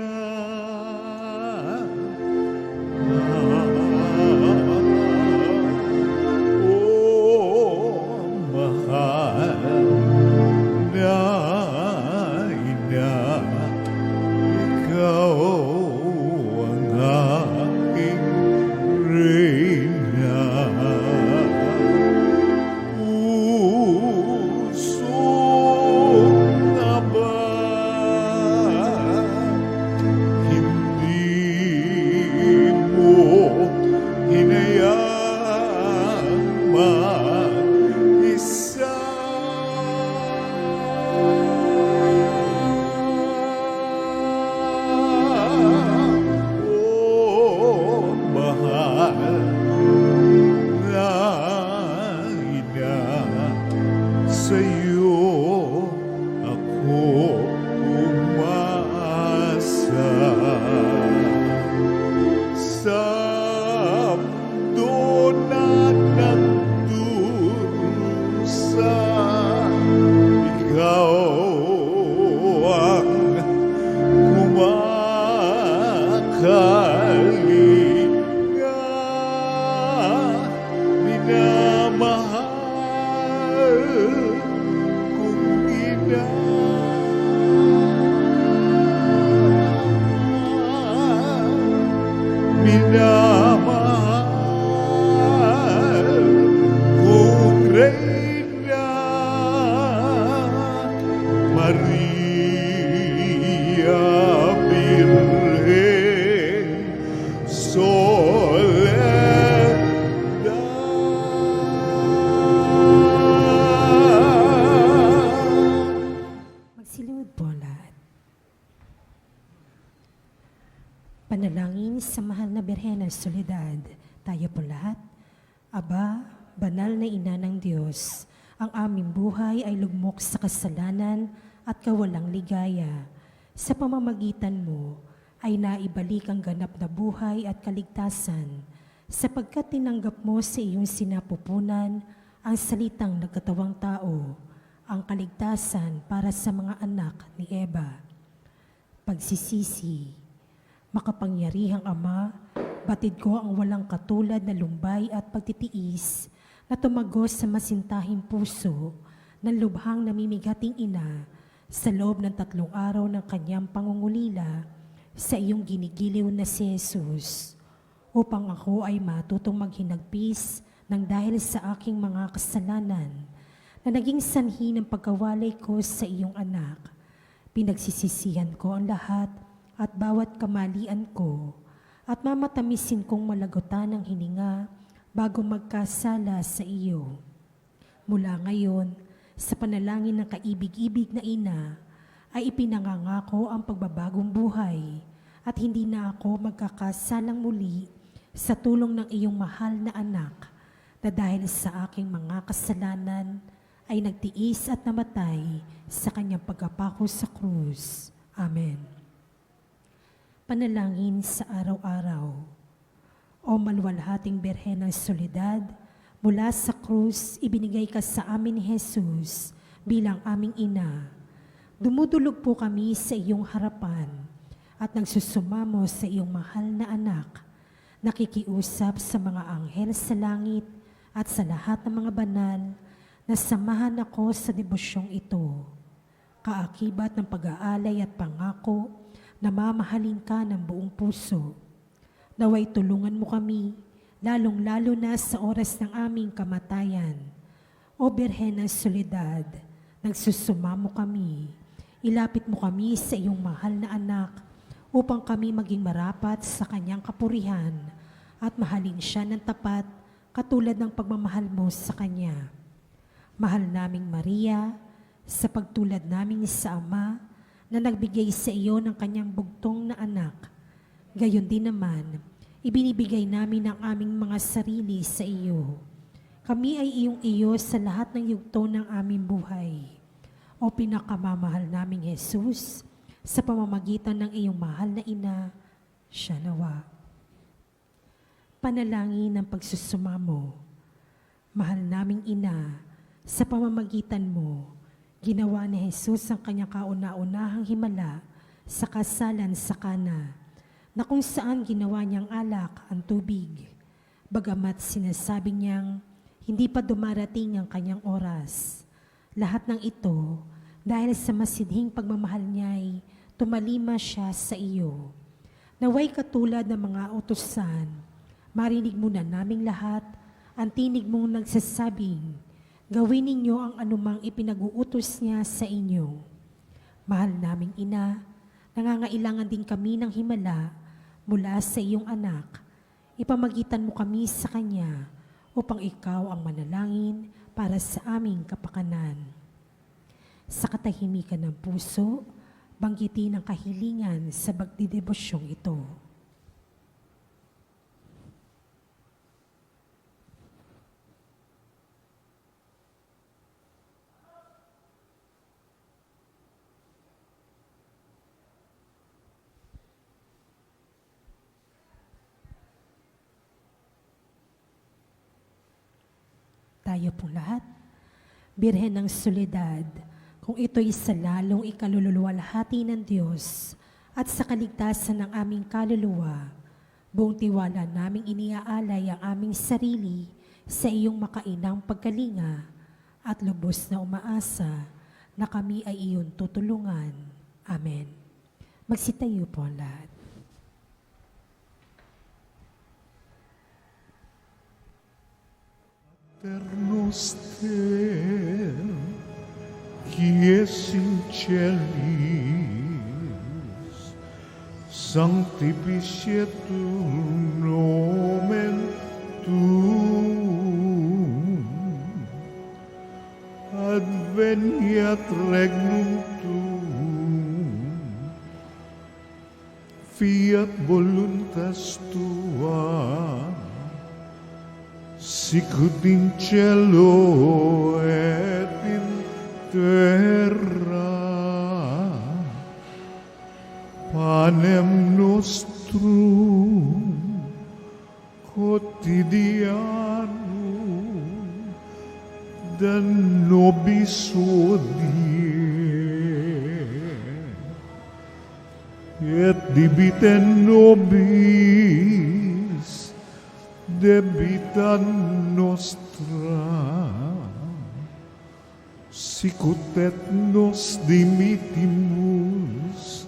Oh, mahal na ina, ikaw ang aking reyna. Puso na ba hindi mo hinayang mag-isa? Oh, mahal na ina, sa'yo ako umasa. Sa mundo na nagdurusa, ikaw ang kumakalinga, minamahal kong ina. Minamahal kong reyna, Maria Virgen Soledad. Magsilud po lahat. Panalangin sa mahal na Birhen ng Soledad. Tayo po lahat. Aba, banal na ina ng Diyos, ang aming buhay ay lugmok sa kasalanan at kawalang ligaya. Sa pamamagitan mo ay naibalik ang ganap na buhay at kaligtasan, sapagkat tinanggap mo sa iyong sinapupunan ang salitang nagkatawang tao, ang kaligtasan para sa mga anak ni Eva. Pagsisisi. Makapangyarihang Ama, batid ko ang walang katulad na lumbay at pagtitiis na tumagos sa masintahing puso ng lubhang namimigating ina sa loob ng 3 araw ng kanyang pangungulila sa iyong ginigiliw na si Jesus, upang ako ay matutong maghinagpis ng dahil sa aking mga kasalanan na naging sanhi ng pagkawalay ko sa iyong anak. Pinagsisisihan ko ang lahat at bawat kamalian ko, at mamatamisin kong malagutan ang hininga bago magkasala sa iyo. Mula ngayon, sa panalangin ng kaibig-ibig na ina, ay ipinangangako ang pagbabagong buhay at hindi na ako magkakasalang muli sa tulong ng iyong mahal na anak na dahil sa aking mga kasalanan ay nagtiis at namatay sa kanyang pagkapako sa krus. Amen. Panalangin sa araw-araw. O maluwalhating Birhen ng Soledad, mula sa krus, ibinigay ka sa amin ni Jesus bilang aming ina. Dumudulog po kami sa iyong harapan at nagsusumamo sa iyong mahal na anak, nakikiusap sa mga anghel sa langit at sa lahat ng mga banal na samahan ako sa debosyong ito. Kaakibat ng pag-aalay at pangako na mamahalin ka ng buong puso. Naway tulungan mo kami, lalong-lalo na sa oras ng aming kamatayan. O Birhen ng Soledad, nagsusumamo kami. Ilapit mo kami sa iyong mahal na anak upang kami maging marapat sa kanyang kapurihan at mahalin siya ng tapat katulad ng pagmamahal mo sa kanya. Mahal naming Maria, sa pagtulad namin sa Ama na nagbigay sa iyo ng kanyang bugtong na anak, gayon din naman, ibinibigay namin ang aming mga sarili sa iyo. Kami ay iyong-iyo sa lahat ng yugto ng aming buhay. O pinakamamahal naming Jesus, sa pamamagitan ng iyong mahal na ina, siya nawa. Panalangin ng pagsusumamo. Mahal naming ina, sa pamamagitan mo, ginawa ni Jesus ang kanyang kauna-unahang himala sa kasalan sa Kana, na kung saan ginawa niyang alak ang tubig, bagamat sinasabi niyang hindi pa dumarating ang kanyang oras. Lahat ng ito, dahil sa masidhing pagmamahal niya'y tumalima siya sa iyo. Naway katulad ng mga utusan, marinig mo na naming lahat ang tinig mong nagsasabing, gawin ninyo ang anumang ipinag-uutos niya sa inyo. Mahal naming ina, nangangailangan din kami ng himala mula sa iyong anak. Ipamagitan mo kami sa kanya upang ikaw ang manalangin para sa aming kapakanan. Sa katahimikan ng puso, banggitin ang kahilingan sa bagdidevosyong ito. Tayo pong lahat, Birhen ng Soledad, kung ito'y sa lalong ikaluluwalhati ng Diyos at sa kaligtasan ng aming kaluluwa, buong tiwala naming iniaalay ang aming sarili sa iyong makainang pagkalinga at lubos na umaasa na kami ay iyong tutulungan. Amen. Magsitayo po ang lahat. Eternos te, qui es in celis, sanctificetur nomen tuum, adveniat regnum tuum, fiat voluntas tua, sicut in cielo et in terra. Panem nostrum quotidianum da nobis hodie, et debite nobis debita nostra, sicut et nos dimittimus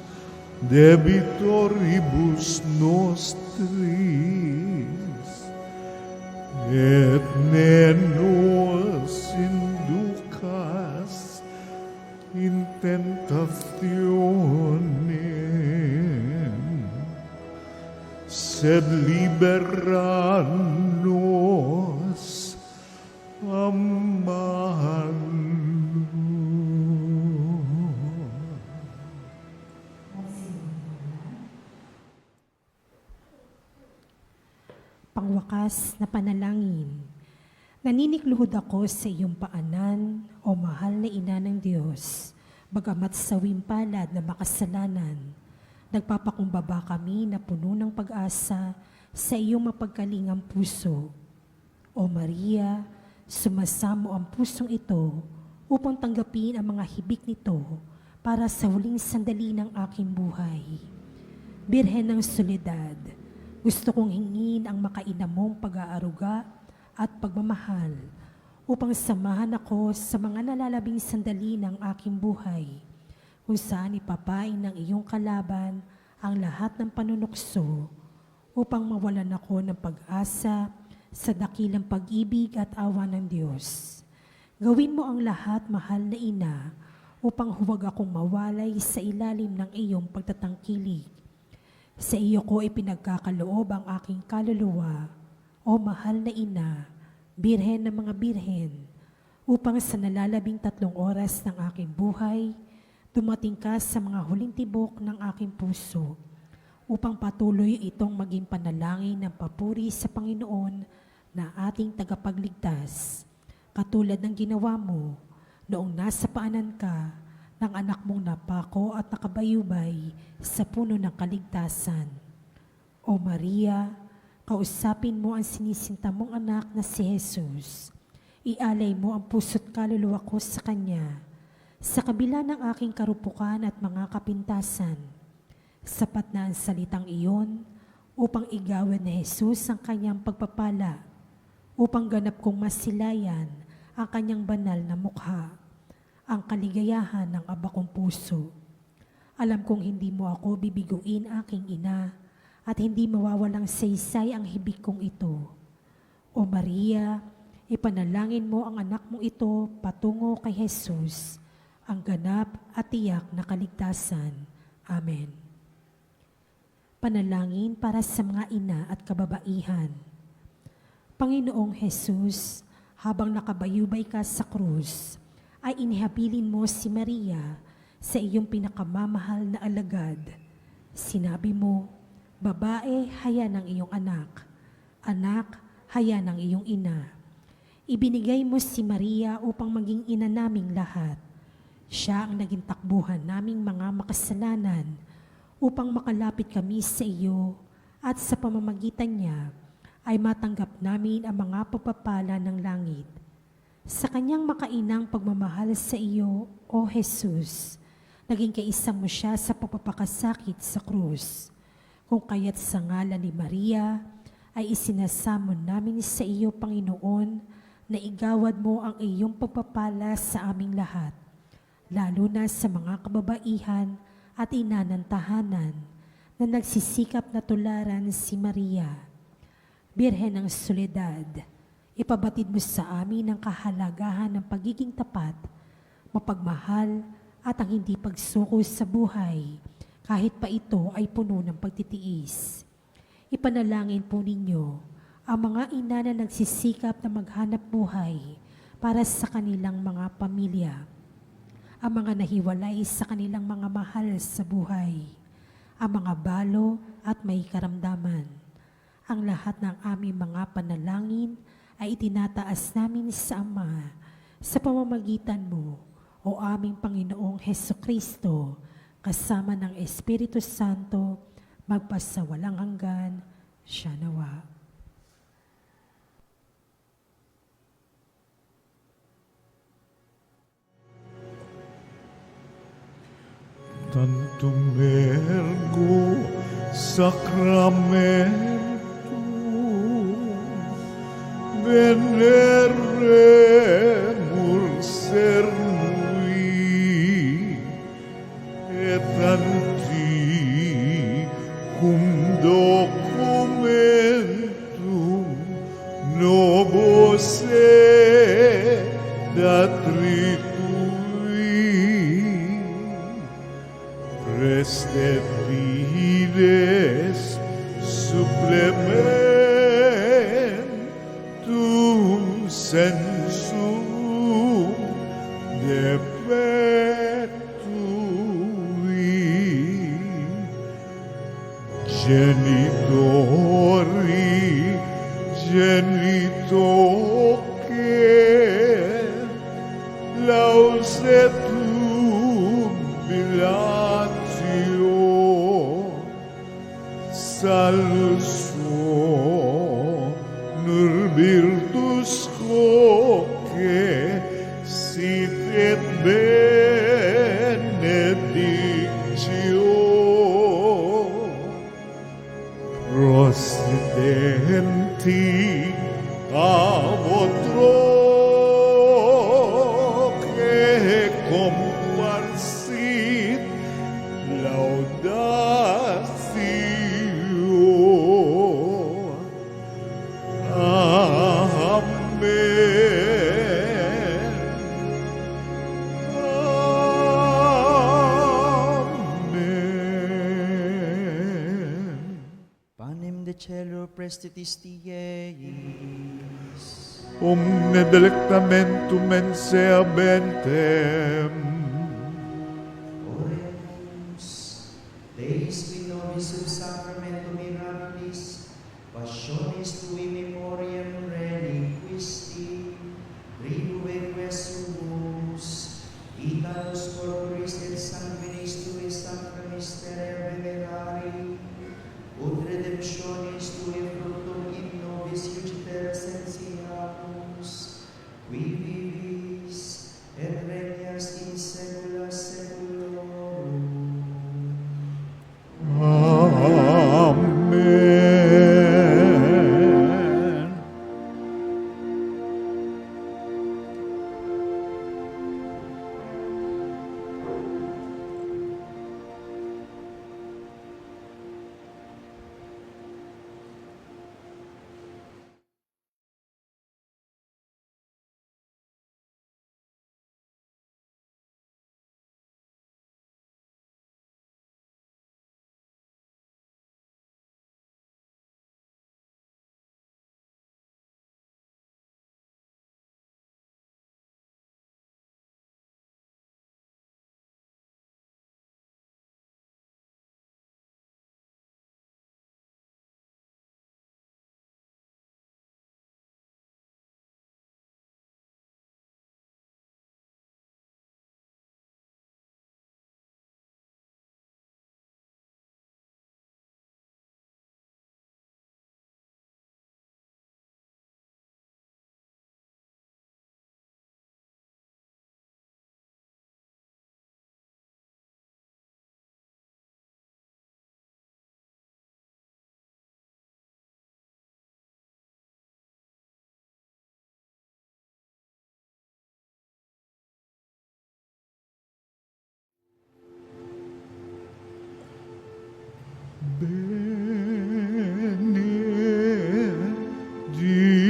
debitoribus nostris, et ne nos inducas in tentationem, sed libera nos a malo. Pangwakas na panalangin, naninikluhod ako sa iyong paanan, o mahal na ina ng Diyos, bagamat sawing palad na makasalanan. Nagpapakumbaba kami na puno ng pag-asa sa iyong mapagkalingang puso. O Maria, sumasamo ang pusong ito upang tanggapin ang mga hibik nito para sa huling sandali ng aking buhay. Birhen ng Soledad, gusto kong hingin ang makainam mong pag-aaruga at pagmamahal upang samahan ako sa mga nalalabing sandali ng aking buhay, kung saan ipapain ng iyong kalaban ang lahat ng panunukso upang mawalan ako ng pag-asa sa dakilang pag-ibig at awa ng Diyos. Gawin mo ang lahat, mahal na ina, upang huwag akong mawalay sa ilalim ng iyong pagtatangkilik. Sa iyo ko ipinagkakaloob ang aking kaluluwa, o mahal na ina, birhen ng mga birhen, upang sa nalalabing 3 oras ng aking buhay, dumating ka sa mga huling tibok ng aking puso, upang patuloy itong maging panalangin ng papuri sa Panginoon na ating tagapagligtas, katulad ng ginawa mo noong nasa paanan ka ng anak mong napako at nakabayubay sa puno ng kaligtasan. O Maria, kausapin mo ang sinisinta mong anak na si Jesus. Ialay mo ang puso't kaluluwa ko sa Kanya, sa kabila ng aking karupukan at mga kapintasan. Sapat na ang salitang iyon upang igawin ni Jesus ang Kanyang pagpapala, upang ganap kong masilayan ang Kanyang banal na mukha, ang kaligayahan ng aba kong puso. Alam kong hindi mo ako bibiguin, aking ina, at hindi mawawalang saysay ang hibik kong ito. O Maria, ipanalangin mo ang anak mong ito patungo kay Jesus, ang ganap at tiyak na kaligtasan. Amen. Panalangin para sa mga ina at kababaihan. Panginoong Jesus, habang nakabayubay ka sa krus, ay inihabilin mo si Maria sa iyong pinakamamahal na alagad. Sinabi mo, babae, haya ng iyong anak. Anak, haya ng iyong ina. Ibinigay mo si Maria upang maging ina naming lahat. Siya ang naging takbuhan naming mga makasalanan upang makalapit kami sa iyo at sa pamamagitan niya ay matanggap namin ang mga pagpapala ng langit. Sa kanyang makainang pagmamahal sa iyo, O Jesus, naging kaisa mo siya sa pagpapakasakit sa krus. Kung kaya't sa ngalan ni Maria ay isinasamon namin sa iyo, Panginoon, na igawad mo ang iyong pagpapala sa aming lahat, lalo na sa mga kababaihan at ina ng tahanan na nagsisikap na tularan si Maria. Birhen ng Soledad, ipabatid mo sa amin ang kahalagahan ng pagiging tapat, mapagmahal at ang hindi pagsuko sa buhay, kahit pa ito ay puno ng pagtitiis. Ipanalangin po ninyo ang mga ina na nagsisikap na maghanap buhay para sa kanilang mga pamilya, ang mga nahiwalay sa kanilang mga mahal sa buhay, ang mga balo at may karamdaman. Ang lahat ng aming mga panalangin ay itinataas namin sa Ama sa pamamagitan mo, o aming Panginoong Hesukristo, kasama ng Espiritu Santo, magpasawalang hanggan. Siya nawa. Tantum ergo sacramentum veneremur cernui et antiquum documentum novos datritui Restet vides supplementum sensum defectui genitori genitoque lausetum bilatio salus nur virtus quoque sit et benedictio prosidenti avotroque comparsit laudatio cielo prestitis Dieis. Omne delectamentum mense abentem. Oremus, Deis qui nobis sub sacramentum mirabilis, passionis tui memoriam reliquisti, renueque sumus, italus corporis et sanguinis tui sacra mysteria venerari, ut redemptionis tui fructum in nobis iuciter sensiamus, qui vivis et regnas in saecula saeculorum. Amen.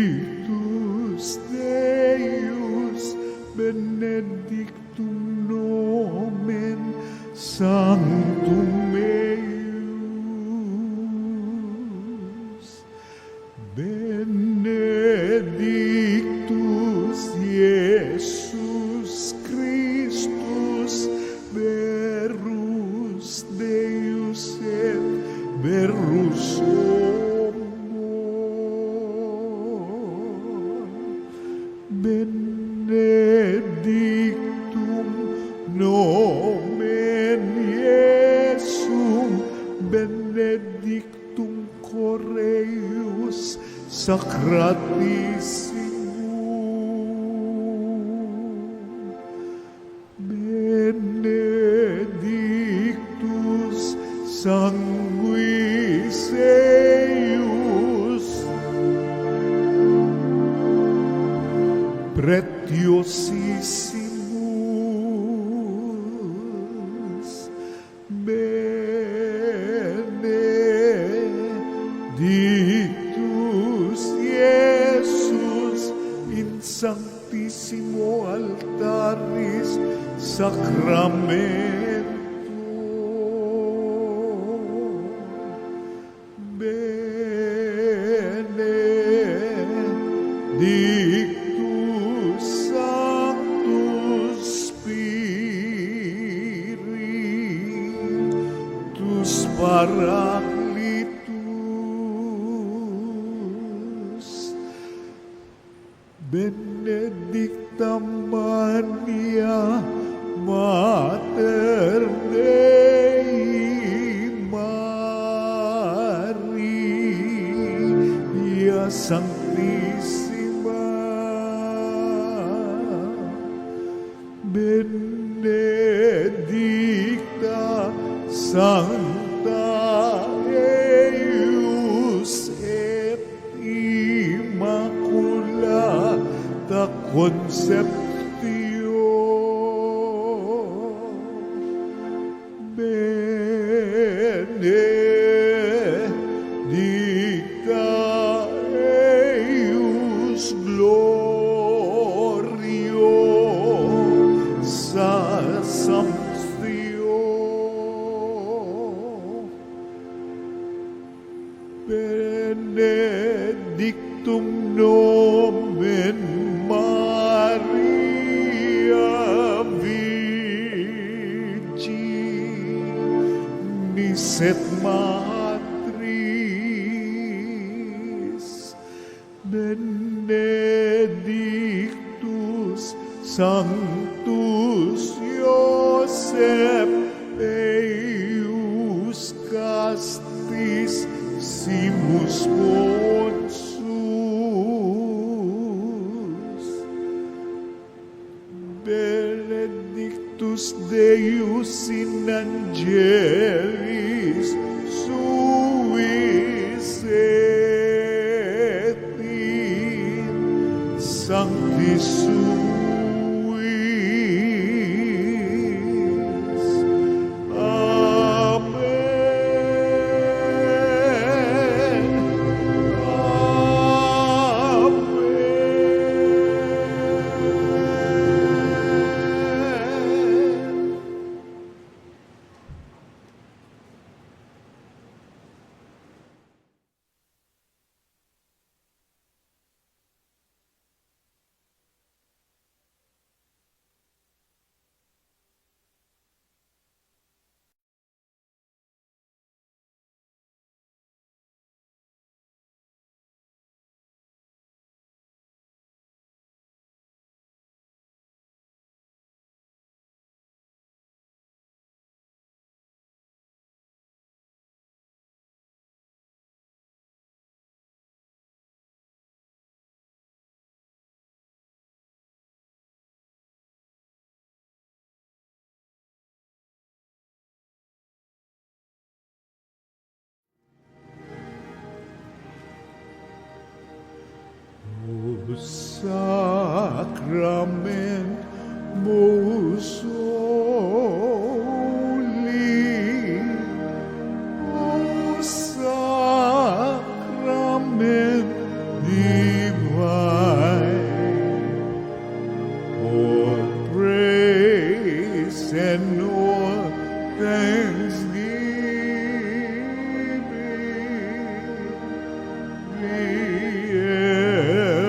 Benedictus Deus, benedictum nomen sanctum eius. Benedictus Iesus Christus, verus Deus et verus homo. Benedictum nomen Iesum, benedictum coreus sacratissimum. Benedictus sanguis eius, pretiosissimus. Benedictus Iesus in sanctissimo altaris sacramento. Benedictus Sanctus Spiritus Paraclitus, benedicta Maria, Mater Dei, Maria Sanctissima, benedicta Sancta eius et Immaculata Conceptio, benedicta eius gloriosa Assumptio, benedicta benedictum nomen Maria Virginis et Matris, benedictus Sanctus Iosef eius castis simus Ponsus, benedictus Deus in angelis suis et in sanctis suis. Sacrament most holy, O sacrament divine, all praise and all thanksgiving be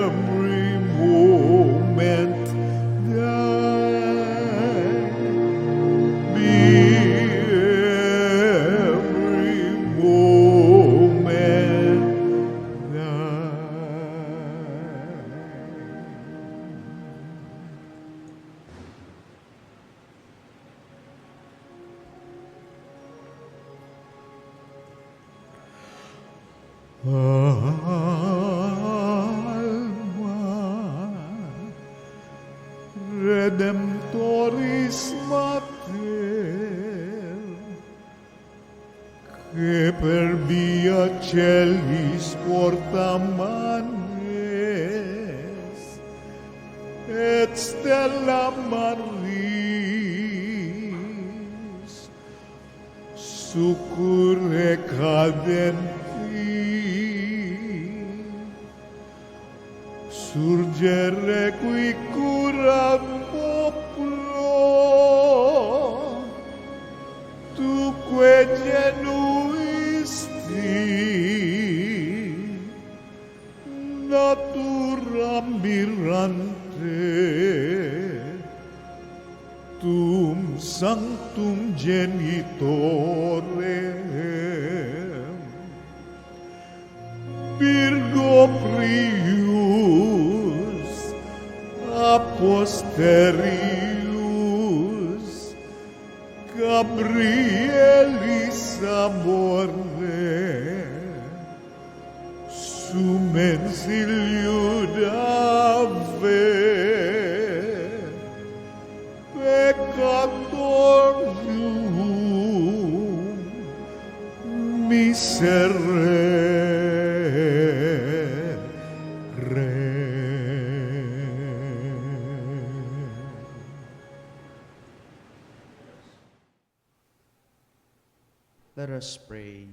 every moment thine, be every moment thine. Alma Redemptoris Mater, que per via celis porta manes, et stella Maris, succurre cadenti, surgere qui cura popolo, tuque genuisti, natura mirante, tum sanctum genitorem, Virgo prius, aposterius, Gabrielis amore, sumens iliudave, peccatorium miserere. Let us pray.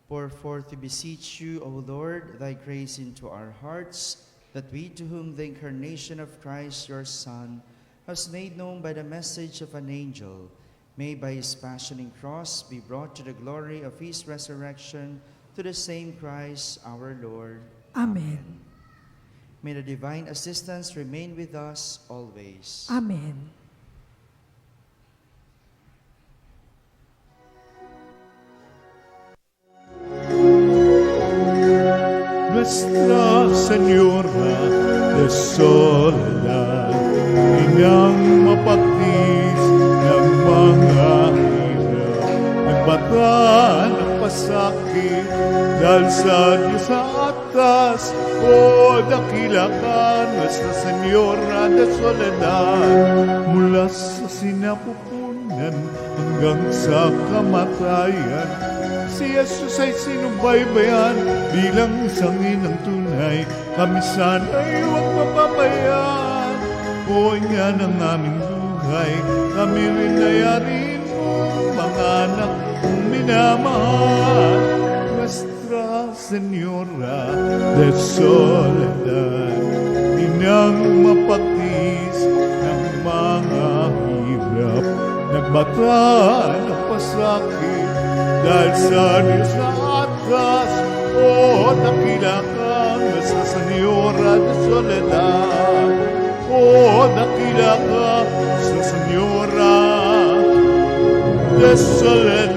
Pour forth, we beseech you, O Lord, thy grace into our hearts, that we, to whom the incarnation of Christ, your Son, has made known by the message of an angel, may by his passion and cross be brought to the glory of his resurrection to the same Christ our Lord. Amen. May the divine assistance remain with us always. Amen. Nuestra Señora de Soledad, inang mapagtis ng mga hirap, nagbata ng pasakit, dahil sa Diyos sa atas, o dakila ka, Nuestra Señora de Soledad, mula sa sinapupunan hanggang sa kamatayan, si Jesus ay sinubaybayan bilang isang inang tunay. Kami sana'y huwag mapabayaan. O niya ng aming buhay, kami rin nayarin mo, mga anak kong minamahal. Nuestra Señora de Soledad, inang mapagtis ng mga hirap, nagbata ng pasakit, dahil sa Diyos na atas, o dakila ka, Nuestra Señora de Soledad. O dakila ka, Nuestra Señora de Soledad.